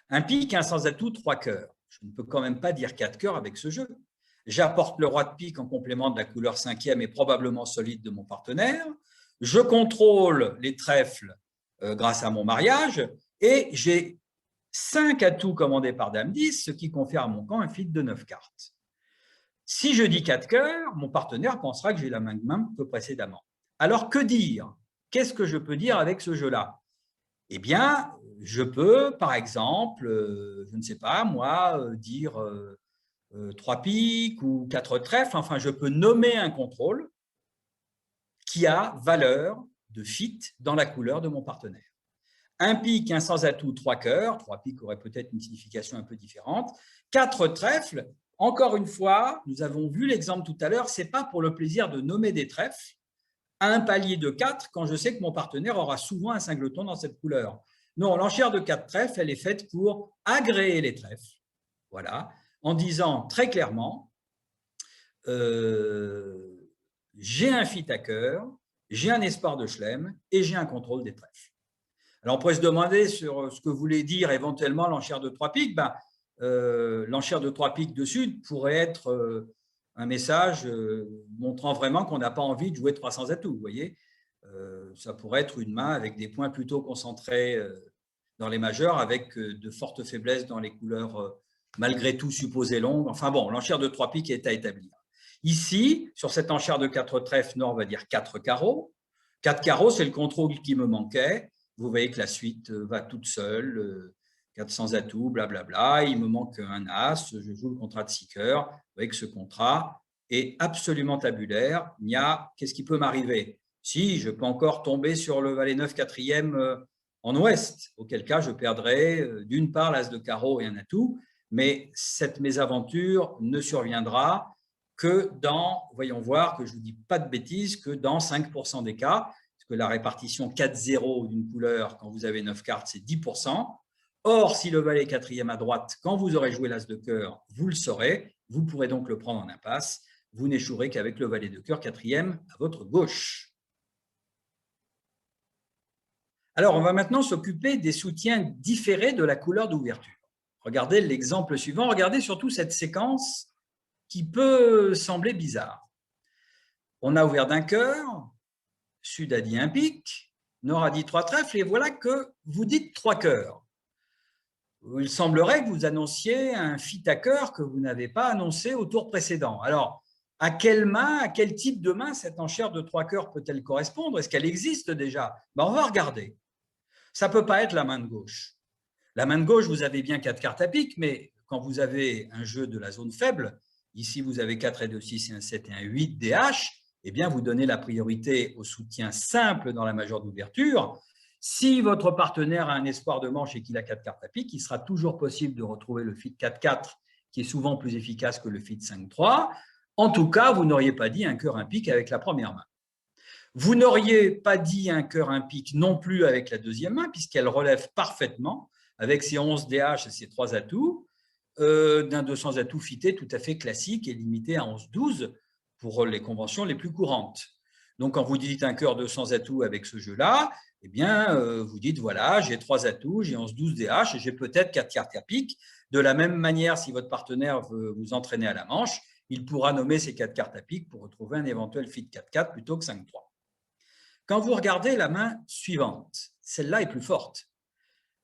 Un pic, 1 sans atout, 3 cœurs. Je ne peux quand même pas dire 4 cœurs avec ce jeu. J'apporte le roi de pique en complément de la couleur 5e et probablement solide de mon partenaire. Je contrôle les trèfles grâce à mon mariage et j'ai 5 atouts commandés par dame 10, ce qui confère à mon camp un fil de 9 cartes. Si je dis 4 cœurs, mon partenaire pensera que j'ai la main de main que précédemment. Alors, que dire? Qu'est-ce que je peux dire avec ce jeu-là? Eh bien, je peux, par exemple, je ne sais pas, moi, dire 3 piques ou 4 trèfles. Enfin, je peux nommer un contrôle qui a valeur de fit dans la couleur de mon partenaire. Un pique, un sans atout, 3 cœurs. 3 piques aurait peut-être une signification un peu différente. 4 trèfles. Encore une fois, nous avons vu l'exemple tout à l'heure, ce n'est pas pour le plaisir de nommer des trèfles à un palier de 4 quand je sais que mon partenaire aura souvent un singleton dans cette couleur. Non, l'enchère de 4 trèfles, elle est faite pour agréer les trèfles. Voilà, en disant très clairement, j'ai un fit à cœur, j'ai un espoir de chelem et j'ai un contrôle des trèfles. Alors, on pourrait se demander sur ce que voulait dire éventuellement l'enchère de 3 piques. L'enchère de 3 piques de sud pourrait être un message montrant vraiment qu'on n'a pas envie de jouer 300 atouts. Vous voyez, ça pourrait être une main avec des points plutôt concentrés dans les majeurs, avec de fortes faiblesses dans les couleurs malgré tout supposées longues. Enfin bon, l'enchère de 3 piques est à établir. Ici, sur cette enchère de 4 trèfles, on va dire 4 carreaux. 4 carreaux, c'est le contrôle qui me manquait. Vous voyez que la suite va toute seule, 400 atouts, blablabla. Il me manque un as, je joue le contrat de 6 cœurs. Vous voyez que ce contrat est absolument tabulaire. Il y a, qu'est-ce qui peut m'arriver? Si, je peux encore tomber sur le valet 9 quatrième en ouest, auquel cas je perdrai d'une part l'as de carreau et un atout, mais cette mésaventure ne surviendra que dans, voyons voir, que je ne vous dis pas de bêtises, que dans 5% des cas, parce que la répartition 4-0 d'une couleur, quand vous avez 9 cartes, c'est 10%. Or, si le valet est quatrième à droite, quand vous aurez joué l'as de cœur, vous le saurez, vous pourrez donc le prendre en impasse, vous n'échouerez qu'avec le valet de cœur quatrième à votre gauche. Alors, on va maintenant s'occuper des soutiens différés de la couleur d'ouverture. Regardez l'exemple suivant, regardez surtout cette séquence qui peut sembler bizarre. On a ouvert d'un cœur, sud a dit un pique, nord a dit 3 trèfles, et voilà que vous dites 3 cœurs. Il semblerait que vous annonciez un fit à cœur que vous n'avez pas annoncé au tour précédent. Alors, à quelle main, à quel type de main cette enchère de 3 cœurs peut-elle correspondre? Est-ce qu'elle existe déjà? On va regarder. Ça ne peut pas être la main de gauche. La main de gauche, vous avez bien 4 cartes à pique, mais quand vous avez un jeu de la zone faible, ici vous avez 4 et 2, 6 et un 7 et un 8 DH, eh bien vous donnez la priorité au soutien simple dans la majeure d'ouverture. Si votre partenaire a un espoir de manche et qu'il a 4 cartes à pique, il sera toujours possible de retrouver le fit 4-4, qui est souvent plus efficace que le fit 5-3. En tout cas, vous n'auriez pas dit un cœur impique avec la première main. Vous n'auriez pas dit un cœur impique non plus avec la deuxième main, puisqu'elle relève parfaitement, avec ses 11 DH et ses 3 atouts, d'un 200 atouts fité tout à fait classique et limité à 11-12 pour les conventions les plus courantes. Donc, quand vous dites un cœur 200 atouts avec ce jeu-là, eh bien, vous dites, voilà, j'ai 3 atouts, j'ai 11-12 DH et j'ai peut-être 4 cartes à pique. De la même manière, si votre partenaire veut vous entraîner à la manche, il pourra nommer ces 4 cartes à pique pour retrouver un éventuel fit 4-4 plutôt que 5-3. Quand vous regardez la main suivante, celle-là est plus forte.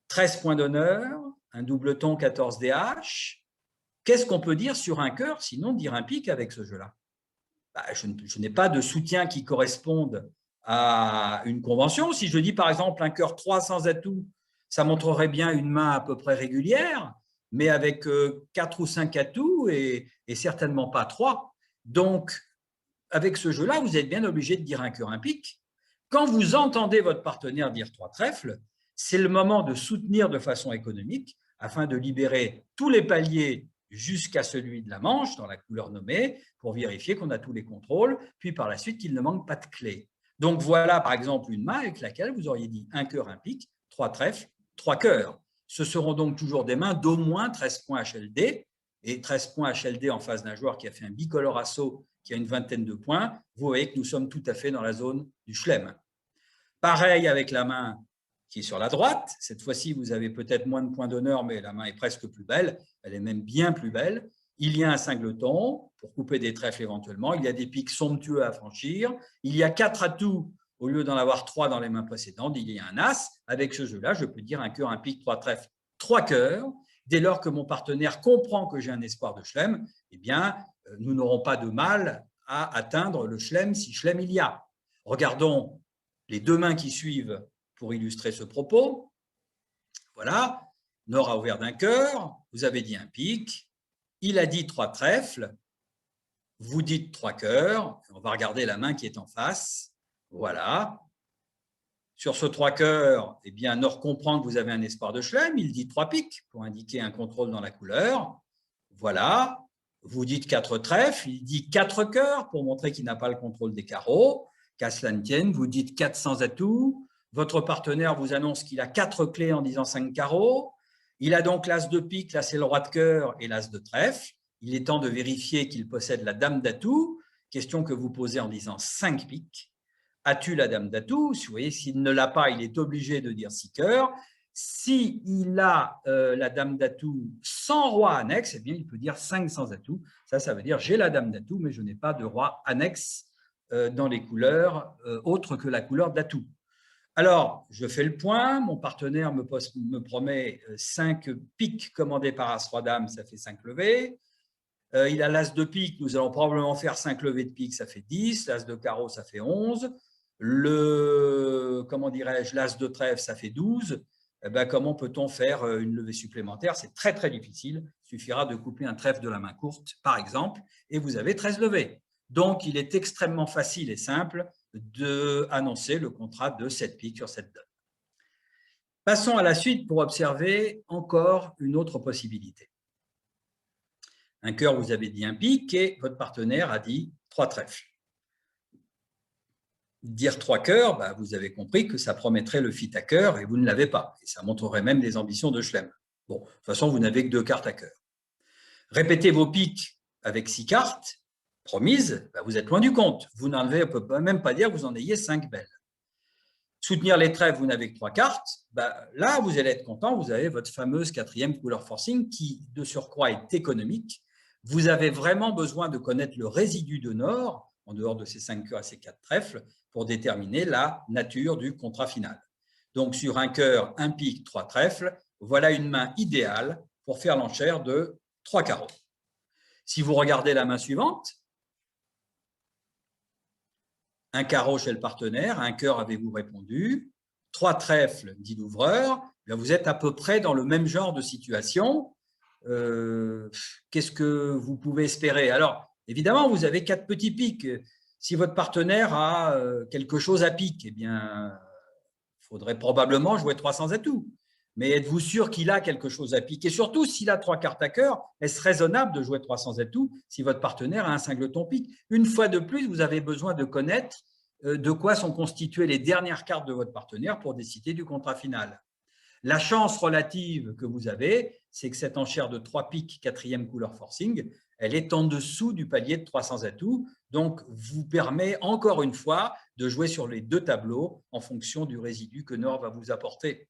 13 points d'honneur, un doubleton 14 DH. Qu'est-ce qu'on peut dire sur un cœur, sinon dire un pique avec ce jeu-là? Je n'ai pas de soutien qui corresponde à une convention. Si je dis par exemple un cœur 3 sans atout, ça montrerait bien une main à peu près régulière, mais avec 4 ou 5 atouts et certainement pas 3. Donc, avec ce jeu-là, vous êtes bien obligé de dire un cœur, un pique. Quand vous entendez votre partenaire dire 3 trèfles, c'est le moment de soutenir de façon économique afin de libérer tous les paliers jusqu'à celui de la manche dans la couleur nommée pour vérifier qu'on a tous les contrôles, puis par la suite qu'il ne manque pas de clé. Donc voilà par exemple une main avec laquelle vous auriez dit un cœur, un pique, 3 trèfles, 3 cœurs. Ce seront donc toujours des mains d'au moins 13 points HLD, et 13 points HLD en face d'un joueur qui a fait un bicolore assaut, qui a une vingtaine de points. Vous voyez que nous sommes tout à fait dans la zone du chelem. Pareil avec la main qui est sur la droite. Cette fois-ci, vous avez peut-être moins de points d'honneur, mais la main est presque plus belle. Elle est même bien plus belle. Il y a un cingleton pour couper des trèfles éventuellement. Il y a des pics somptueux à franchir. Il y a 4 atouts au lieu d'en avoir 3 dans les mains précédentes. Il y a un as. Avec ce jeu-là, je peux dire un cœur, un pic, 3 trèfles, 3 cœurs. Dès lors que mon partenaire comprend que j'ai un espoir de chelem, eh bien, nous n'aurons pas de mal à atteindre le chelem si chelem il y a. Regardons les 2 mains qui suivent pour illustrer ce propos. Voilà, Nord a ouvert d'un cœur, vous avez dit un pic, il a dit 3 trèfles, vous dites 3 cœurs, on va regarder la main qui est en face. Voilà. Sur ce 3 cœurs, eh bien, Nord comprend que vous avez un espoir de chelem, il dit 3 piques pour indiquer un contrôle dans la couleur. Voilà, vous dites 4 trèfles, il dit 4 cœurs pour montrer qu'il n'a pas le contrôle des carreaux. Qu'à cela ne tienne, vous dites 400 atouts, votre partenaire vous annonce qu'il a 4 clés en disant 5 carreaux, il a donc l'as de pique, l'as et le roi de cœur et l'as de trèfle. Il est temps de vérifier qu'il possède la dame d'atout, question que vous posez en disant 5 piques. As-tu la dame d'atout? Vous voyez, s'il ne l'a pas, il est obligé de dire 6 cœurs. S'il a la dame d'atout sans roi annexe, eh bien, il peut dire 5 sans atout. Ça veut dire j'ai la dame d'atout, mais je n'ai pas de roi annexe dans les couleurs autres que la couleur d'atout. Alors, je fais le point, mon partenaire me promet 5 piques commandés par As-Roi-Dame, ça fait 5 levées. Il a l'As de pique, nous allons probablement faire 5 levées de pique, ça fait 10. L'As de carreau, ça fait 11. L'As de trèfle, ça fait 12. Eh bien, comment peut-on faire une levée supplémentaire? C'est très, très difficile. Il suffira de couper un trèfle de la main courte, par exemple, et vous avez 13 levées. Donc, il est extrêmement facile et simple d'annoncer le contrat de 7 piques sur cette donne. Passons à la suite pour observer encore une autre possibilité. Un cœur, vous avez dit un pic et votre partenaire a dit 3 trèfles. Dire 3 cœurs, bah, vous avez compris que ça promettrait le fit à cœur et vous ne l'avez pas. Et ça montrerait même des ambitions de chelem. Bon, de toute façon, vous n'avez que 2 cartes à cœur. Répétez vos piques avec 6 cartes promises, bah, vous êtes loin du compte. Vous n'avez, on ne peut même pas dire que vous en ayez 5 belles. Soutenir les trèfles, vous n'avez que 3 cartes. Bah, là, vous allez être content, vous avez votre fameuse 4e couleur forcing qui, de surcroît, est économique. Vous avez vraiment besoin de connaître le résidu de Nord, en dehors de ces 5 cœurs et ces 4 trèfles, pour déterminer la nature du contrat final. Donc, sur un cœur, un pique, 3 trèfles, voilà une main idéale pour faire l'enchère de 3 carreaux. Si vous regardez la main suivante, un carreau chez le partenaire, un cœur avez-vous répondu, 3 trèfles, dit l'ouvreur, vous êtes à peu près dans le même genre de situation. Qu'est-ce que vous pouvez espérer? Alors, évidemment, vous avez 4 petits pics. Si votre partenaire a quelque chose à pique, eh bien, il faudrait probablement jouer 300 atouts. Mais êtes-vous sûr qu'il a quelque chose à pique? Et surtout, s'il a 3 cartes à cœur, est-ce raisonnable de jouer 300 atouts si votre partenaire a un cingleton pique? Une fois de plus, vous avez besoin de connaître de quoi sont constituées les dernières cartes de votre partenaire pour décider du contrat final. La chance relative que vous avez, c'est que cette enchère de 3 piques 4e couleur forcing, elle est en dessous du palier de 300 atouts, donc vous permet encore une fois de jouer sur les 2 tableaux en fonction du résidu que Nord va vous apporter.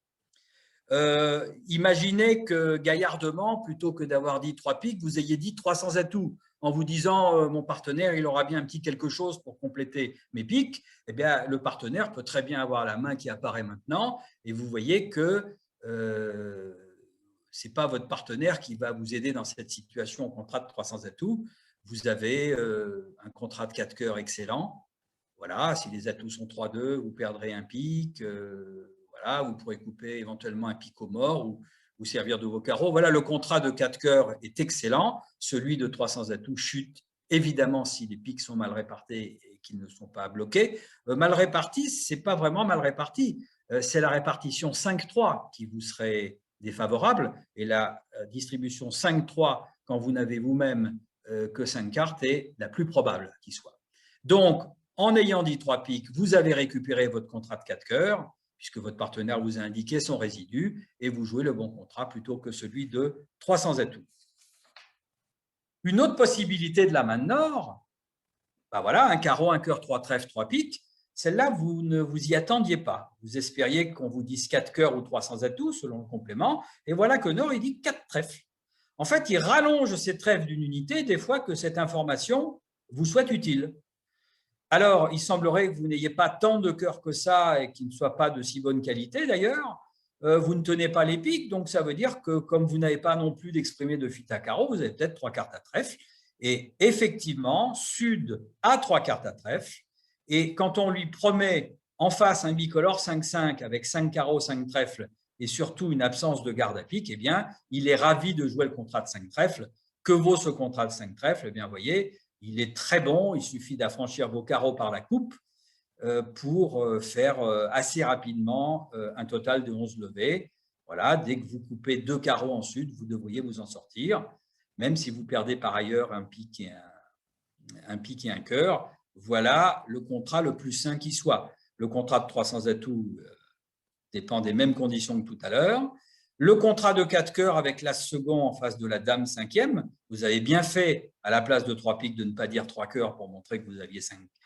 Imaginez que gaillardement, plutôt que d'avoir dit 3 piques, vous ayez dit 300 atouts, en vous disant mon partenaire, il aura bien un petit quelque chose pour compléter mes piques. Eh bien, le partenaire peut très bien avoir la main qui apparaît maintenant, et vous voyez que ce n'est pas votre partenaire qui va vous aider dans cette situation au contrat de 300 atouts. Vous avez un contrat de 4 cœurs excellent. Voilà, si les atouts sont 3-2, vous perdrez un pic. Voilà, vous pourrez couper éventuellement un pic au mort ou servir de vos carreaux. Voilà, le contrat de 4 cœurs est excellent. Celui de 300 atouts chute, évidemment, si les pics sont mal répartis et qu'ils ne sont pas bloqués. Mal répartis, ce n'est pas vraiment mal réparti. C'est la répartition 5-3 qui vous serait défavorable. Et la distribution 5-3, quand vous n'avez vous-même que 5 cartes, est la plus probable qui soit. Donc, en ayant dit 3 piques, vous avez récupéré votre contrat de 4 cœurs, puisque votre partenaire vous a indiqué son résidu, et vous jouez le bon contrat plutôt que celui de 300 atouts. Une autre possibilité de la main de Nord, ben voilà, un carreau, un cœur, 3 trèfles, 3 piques, celle-là, vous ne vous y attendiez pas. Vous espériez qu'on vous dise 4 cœurs ou 300 atouts selon le complément, et voilà que Nord, il dit 4 trèfles. En fait, il rallonge ces trèfles d'une unité des fois que cette information vous soit utile. Alors, il semblerait que vous n'ayez pas tant de cœurs que ça et qu'ils ne soient pas de si bonne qualité d'ailleurs. Vous ne tenez pas les piques, donc ça veut dire que comme vous n'avez pas non plus d'exprimé de fuite à carreau, vous avez peut-être 3 cartes à trèfle. Et effectivement, Sud a 3 cartes à trèfle. Et quand on lui promet en face un bicolore 5-5 avec 5 carreaux, 5 trèfles et surtout une absence de garde à pique, eh bien, il est ravi de jouer le contrat de 5 trèfles. Que vaut ce contrat de 5 trèfles? Eh bien, vous voyez, il est très bon, il suffit d'affranchir vos carreaux par la coupe pour faire assez rapidement un total de 11 levées. Voilà, dès que vous coupez 2 carreaux en Sud, vous devriez vous en sortir, même si vous perdez par ailleurs un pique et un cœur. Voilà le contrat le plus sain qui soit. Le contrat de 300 atouts dépend des mêmes conditions que tout à l'heure. Le contrat de 4 cœurs avec l'as second en face de la dame cinquième, vous avez bien fait à la place de 3 piques de ne pas dire 3 cœurs pour montrer que vous aviez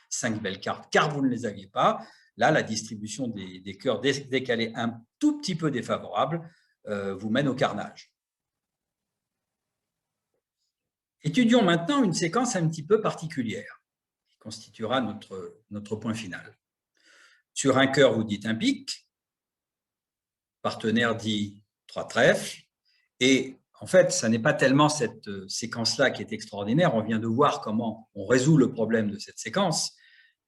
5 belles cartes, car vous ne les aviez pas. Là, la distribution des cœurs, dès qu'elle est un tout petit peu défavorable, vous mène au carnage. Étudions maintenant une séquence un petit peu particulière, qui constituera notre point final. Sur un cœur, vous dites un pique, partenaire dit 3 trèfles, et en fait, ce n'est pas tellement cette séquence-là qui est extraordinaire, on vient de voir comment on résout le problème de cette séquence.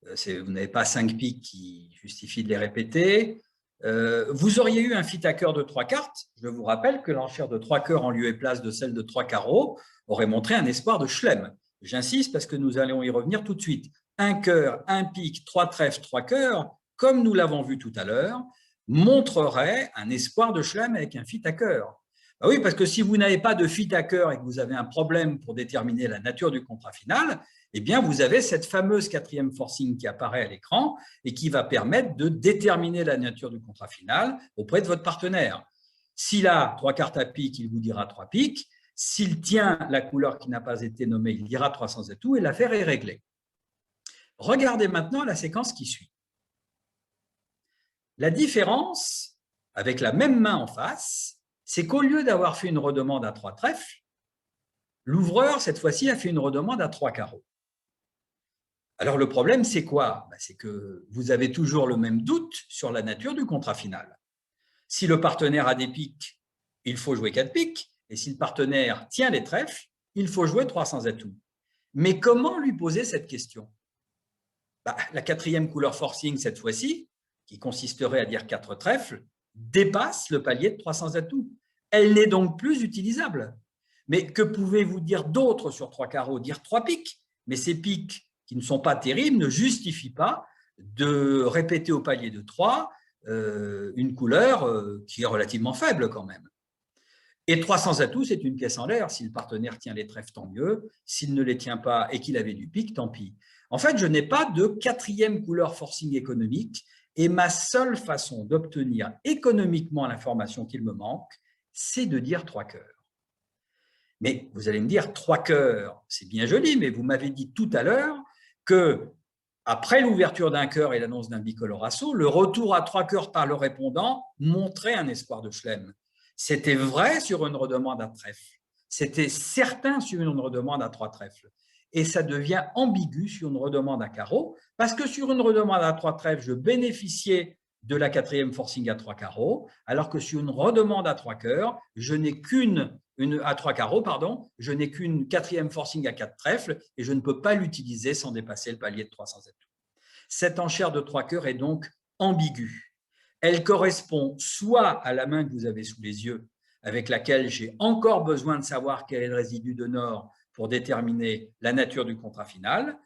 Vous n'avez pas 5 piques qui justifient de les répéter. Vous auriez eu un fit à cœur de 3 cartes. Je vous rappelle que l'enchère de 3 cœurs en lieu et place de celle de 3 carreaux aurait montré un espoir de Schlem. J'insiste parce que nous allons y revenir tout de suite. Un cœur, un pique, 3 trèfles, 3 cœurs, comme nous l'avons vu tout à l'heure, montrerait un espoir de Schlem avec un fit à cœur. Ben oui, parce que si vous n'avez pas de fit à cœur et que vous avez un problème pour déterminer la nature du contrat final, eh bien, vous avez cette fameuse quatrième forcing qui apparaît à l'écran et qui va permettre de déterminer la nature du contrat final auprès de votre partenaire. S'il a 3 cartes à pique, il vous dira 3 piques. S'il tient la couleur qui n'a pas été nommée, il dira 300 atouts et l'affaire est réglée. Regardez maintenant la séquence qui suit. La différence, avec la même main en face, c'est qu'au lieu d'avoir fait une redemande à 3 trèfles, l'ouvreur, cette fois-ci, a fait une redemande à 3 carreaux. Alors, le problème, c'est quoi? C'est que vous avez toujours le même doute sur la nature du contrat final. Si le partenaire a des piques, il faut jouer 4 piques, et si le partenaire tient les trèfles, il faut jouer 300 atouts. Mais comment lui poser cette question? La quatrième couleur forcing, cette fois-ci, qui consisterait à dire 4 trèfles, dépasse le palier de 300 atouts. Elle n'est donc plus utilisable. Mais que pouvez-vous dire d'autre sur 3 carreaux? Dire 3 piques. Mais ces piques qui ne sont pas terribles ne justifient pas de répéter au palier de 3 une couleur qui est relativement faible quand même. Et 300 atouts, c'est une pièce en l'air. Si le partenaire tient les trèfles, tant mieux. S'il ne les tient pas et qu'il avait du pique, tant pis. En fait, je n'ai pas de quatrième couleur forcing économique et ma seule façon d'obtenir économiquement l'information qu'il me manque, c'est de dire 3 cœurs. Mais vous allez me dire 3 cœurs, c'est bien joli, mais vous m'avez dit tout à l'heure que après l'ouverture d'un cœur et l'annonce d'un bicolore assaut, le retour à 3 cœurs par le répondant montrait un espoir de Schlem. C'était vrai sur une redemande à trèfle. C'était certain sur une redemande à 3 trèfles. Et ça devient ambigu sur une redemande à carreaux, parce que sur une redemande à 3 trèfles, je bénéficiais de la quatrième forcing à 3 carreaux, alors que sur une redemande à 3 cœurs, je n'ai à 3 carreaux, pardon, je n'ai qu'une quatrième forcing à 4 trèfles et je ne peux pas l'utiliser sans dépasser le palier de 300 atouts. Cette enchère de 3 cœurs est donc ambiguë. Elle correspond soit à la main que vous avez sous les yeux, avec laquelle j'ai encore besoin de savoir quel est le résidu de Nord pour déterminer la nature du contrat final,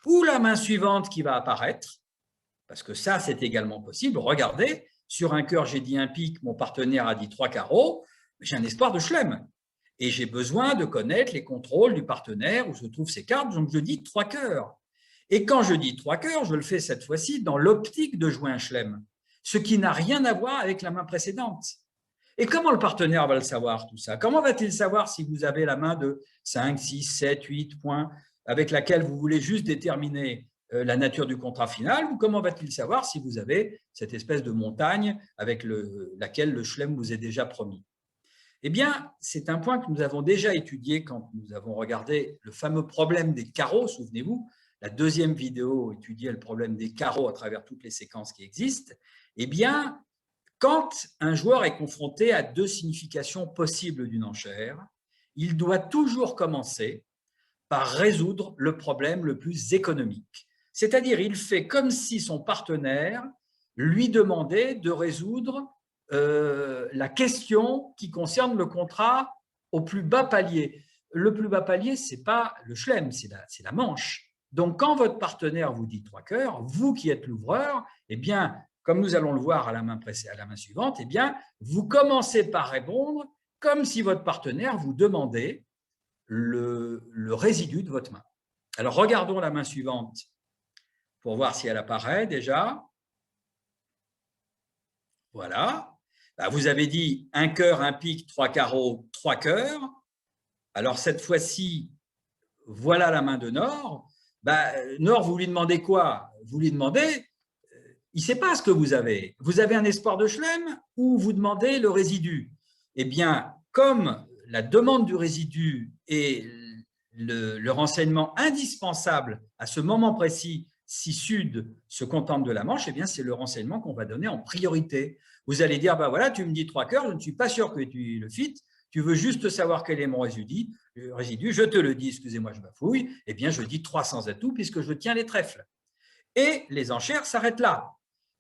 ou la main suivante qui va apparaître, parce que ça, c'est également possible. Regardez, sur un cœur, j'ai dit un pique, mon partenaire a dit 3 carreaux, j'ai un espoir de Schlem. Et j'ai besoin de connaître les contrôles du partenaire où se trouvent ces cartes, donc je dis 3 cœurs. Et quand je dis 3 cœurs, je le fais cette fois-ci dans l'optique de jouer un Schlem. ce qui n'a rien à voir avec la main précédente. Et comment le partenaire va le savoir, tout ça? Comment va-t-il savoir si vous avez la main de 5, 6, 7, 8 points avec laquelle vous voulez juste déterminer la nature du contrat final, ou comment va-t-il savoir si vous avez cette espèce de montagne avec laquelle le chelem vous est déjà promis? Eh bien, c'est un point que nous avons déjà étudié quand nous avons regardé le fameux problème des carreaux, souvenez-vous, la deuxième vidéo étudiait le problème des carreaux à travers toutes les séquences qui existent. Eh bien, quand un joueur est confronté à deux significations possibles d'une enchère, il doit toujours commencer par résoudre le problème le plus économique. C'est-à-dire, il fait comme si son partenaire lui demandait de résoudre la question qui concerne le contrat au plus bas palier. Le plus bas palier, ce n'est pas le chelem, c'est la manche. Donc, quand votre partenaire vous dit 3 cœurs, vous qui êtes l'ouvreur, eh bien, comme nous allons le voir à la main suivante, eh bien, vous commencez par répondre comme si votre partenaire vous demandait le résidu de votre main. Alors, regardons la main suivante pour voir si elle apparaît déjà. Voilà. Vous avez dit un cœur, un pique, 3 carreaux, 3 cœurs. Alors, cette fois-ci, voilà la main de Nord. Nord, vous lui demandez quoi? Vous lui demandez, il ne sait pas ce que vous avez. Vous avez un espoir de chelem ou vous demandez le résidu? Eh bien, comme la demande du résidu est le renseignement indispensable à ce moment précis, si Sud se contente de la manche, eh bien, c'est le renseignement qu'on va donner en priorité. Vous allez dire, voilà, tu me dis 3 cœurs, je ne suis pas sûr que tu le fites, tu veux juste savoir quel est mon résidu, je te le dis, excusez-moi, je bafouille, eh bien, je dis 300 atouts puisque je tiens les trèfles. Et les enchères s'arrêtent là.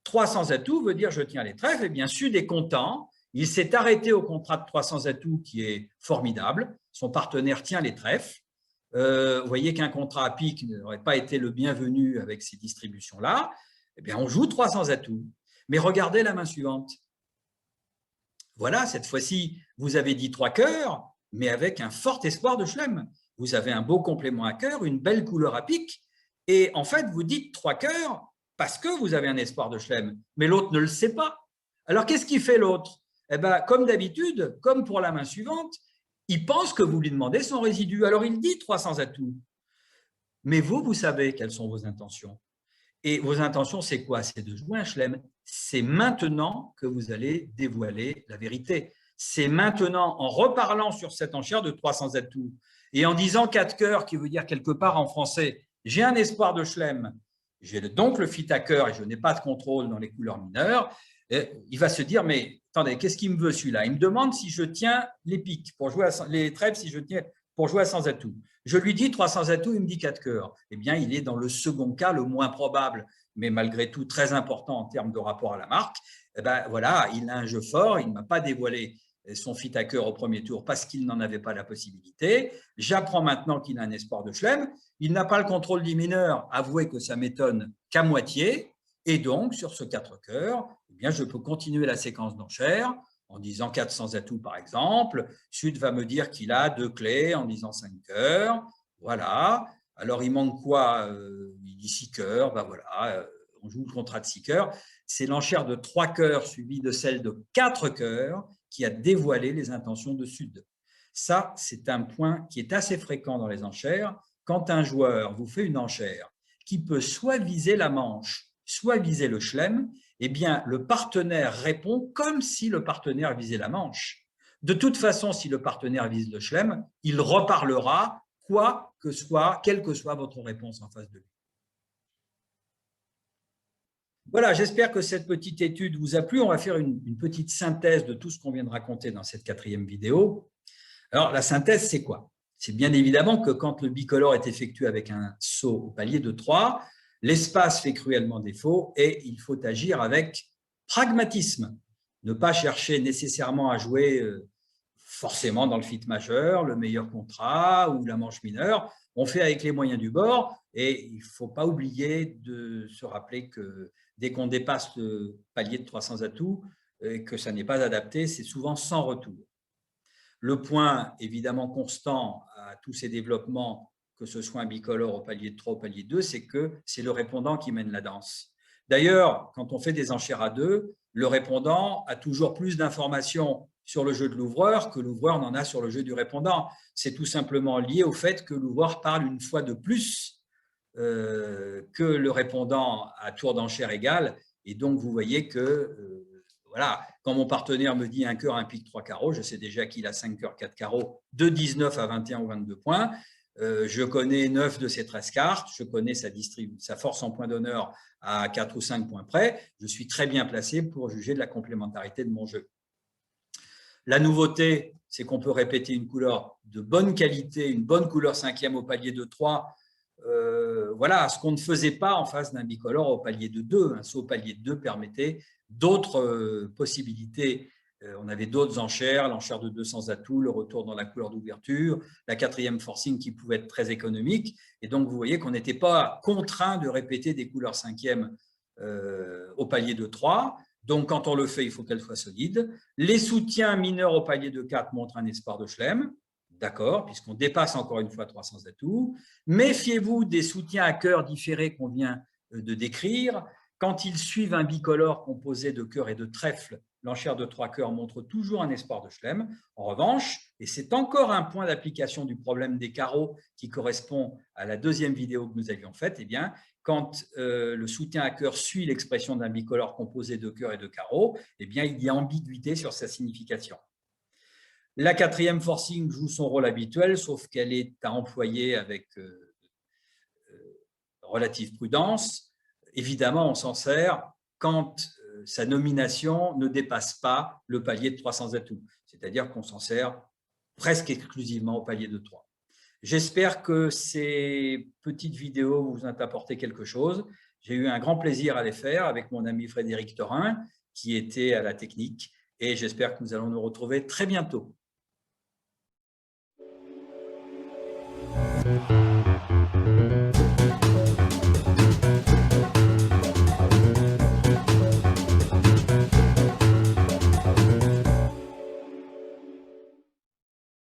300 atouts veut dire je tiens les trèfles, et bien Sud est content, il s'est arrêté au contrat de 300 atouts qui est formidable, son partenaire tient les trèfles. Vous voyez qu'un contrat à pic n'aurait pas été le bienvenu avec ces distributions-là, eh bien on joue 300 atouts. Mais regardez la main suivante. Voilà, cette fois-ci, vous avez dit 3 cœurs, mais avec un fort espoir de chelem. Vous avez un beau complément à cœur, une belle couleur à pic, et en fait, vous dites 3 cœurs parce que vous avez un espoir de chelem, mais l'autre ne le sait pas. Alors, qu'est-ce qui fait l'autre? Eh bien, comme d'habitude, comme pour la main suivante, il pense que vous lui demandez son résidu. Alors, il dit 300 atouts. Mais vous, vous savez quelles sont vos intentions. Et vos intentions, c'est quoi? C'est de jouer un chelem. C'est maintenant que vous allez dévoiler la vérité. C'est maintenant, en reparlant sur cette enchère de 300 atouts et en disant 4 cœurs, qui veut dire quelque part en français, j'ai un espoir de chelem, j'ai donc le fit à cœur et je n'ai pas de contrôle dans les couleurs mineures, il va se dire, mais attendez, qu'est-ce qu'il me veut celui-là? Il me demande si je tiens les piques, pour jouer les trèfles, si je tiens pour jouer à 100 atouts. Je lui dis 300 atouts, il me dit 4 cœurs. Eh bien, il est dans le second cas, le moins probable, mais malgré tout très important en termes de rapport à la marque. Eh bien, voilà, il a un jeu fort, il ne m'a pas dévoilé son fit à cœur au premier tour parce qu'il n'en avait pas la possibilité. J'apprends maintenant qu'il a un espoir de chelem. Il n'a pas le contrôle du mineur, avouez que ça m'étonne qu'à moitié. Et donc, sur ce 4 cœurs, eh bien, je peux continuer la séquence d'enchères en disant 400 atouts par exemple. Sud va me dire qu'il a 2 clés en disant 5 cœurs. Voilà. Alors, il manque quoi? Il dit 6 cœurs. Voilà, on joue le contrat de 6 cœurs. C'est l'enchère de 3 cœurs suivie de celle de 4 cœurs qui a dévoilé les intentions de Sud. Ça, c'est un point qui est assez fréquent dans les enchères. Quand un joueur vous fait une enchère qui peut soit viser la manche, soit viser le chelem, eh bien, le partenaire répond comme si le partenaire visait la manche. De toute façon, si le partenaire vise le chelem, il reparlera quoi que soit, quelle que soit votre réponse en face de lui. Voilà, j'espère que cette petite étude vous a plu. On va faire une petite synthèse de tout ce qu'on vient de raconter dans cette 4e vidéo. Alors, la synthèse, c'est quoi? C'est bien évidemment que quand le bicolore est effectué avec un saut au palier de 3, l'espace fait cruellement défaut et il faut agir avec pragmatisme. Ne pas chercher nécessairement à jouer forcément dans le fit majeur, le meilleur contrat ou la manche mineure. On fait avec les moyens du bord et il ne faut pas oublier de se rappeler que dès qu'on dépasse le palier de 300 atouts et que ça n'est pas adapté, c'est souvent sans retour. Le point évidemment constant à tous ces développements, que ce soit un bicolore au palier de 3 ou au palier de 2, c'est que c'est le répondant qui mène la danse. D'ailleurs, quand on fait des enchères à deux, le répondant a toujours plus d'informations sur le jeu de l'ouvreur que l'ouvreur n'en a sur le jeu du répondant. C'est tout simplement lié au fait que l'ouvreur parle une fois de plus que le répondant à tour d'enchère égal. Et donc, vous voyez que, voilà, quand mon partenaire me dit un cœur, un pique, 3 carreaux, je sais déjà qu'il a 5 cœurs, 4 carreaux, de 19 à 21 ou 22 points. Je connais 9 de ses 13 cartes, je connais sa force en point d'honneur à 4 ou 5 points près. Je suis très bien placé pour juger de la complémentarité de mon jeu. La nouveauté, c'est qu'on peut répéter une couleur de bonne qualité, une bonne couleur cinquième au palier de 3. Voilà, ce qu'on ne faisait pas en face d'un bicolore au palier de 2. Un saut au palier de 2 permettait d'autres possibilités. On avait d'autres enchères, l'enchère de 200 atouts, le retour dans la couleur d'ouverture, la quatrième forcing qui pouvait être très économique. Et donc, vous voyez qu'on n'était pas contraint de répéter des couleurs cinquièmes au palier de 3. Donc, quand on le fait, il faut qu'elle soit solide. Les soutiens mineurs au palier de 4 montrent un espoir de Schlem. D'accord, puisqu'on dépasse encore une fois 300 atouts. Méfiez-vous des soutiens à cœur différés qu'on vient de décrire. Quand ils suivent un bicolore composé de cœur et de trèfle, l'enchère de 3 cœurs montre toujours un espoir de Schlem. En revanche, et c'est encore un point d'application du problème des carreaux qui correspond à la deuxième vidéo que nous avions faite, eh bien, quand le soutien à cœur suit l'expression d'un bicolore composé de cœur et de carreaux, eh bien, il y a ambiguïté sur sa signification. La quatrième forcing joue son rôle habituel, sauf qu'elle est à employer avec relative prudence. Évidemment, on s'en sert quand sa nomination ne dépasse pas le palier de 300 atouts, c'est-à-dire qu'on s'en sert presque exclusivement au palier de 3. J'espère que ces petites vidéos vous ont apporté quelque chose. J'ai eu un grand plaisir à les faire avec mon ami Frédéric Thorin, qui était à la technique, et j'espère que nous allons nous retrouver très bientôt.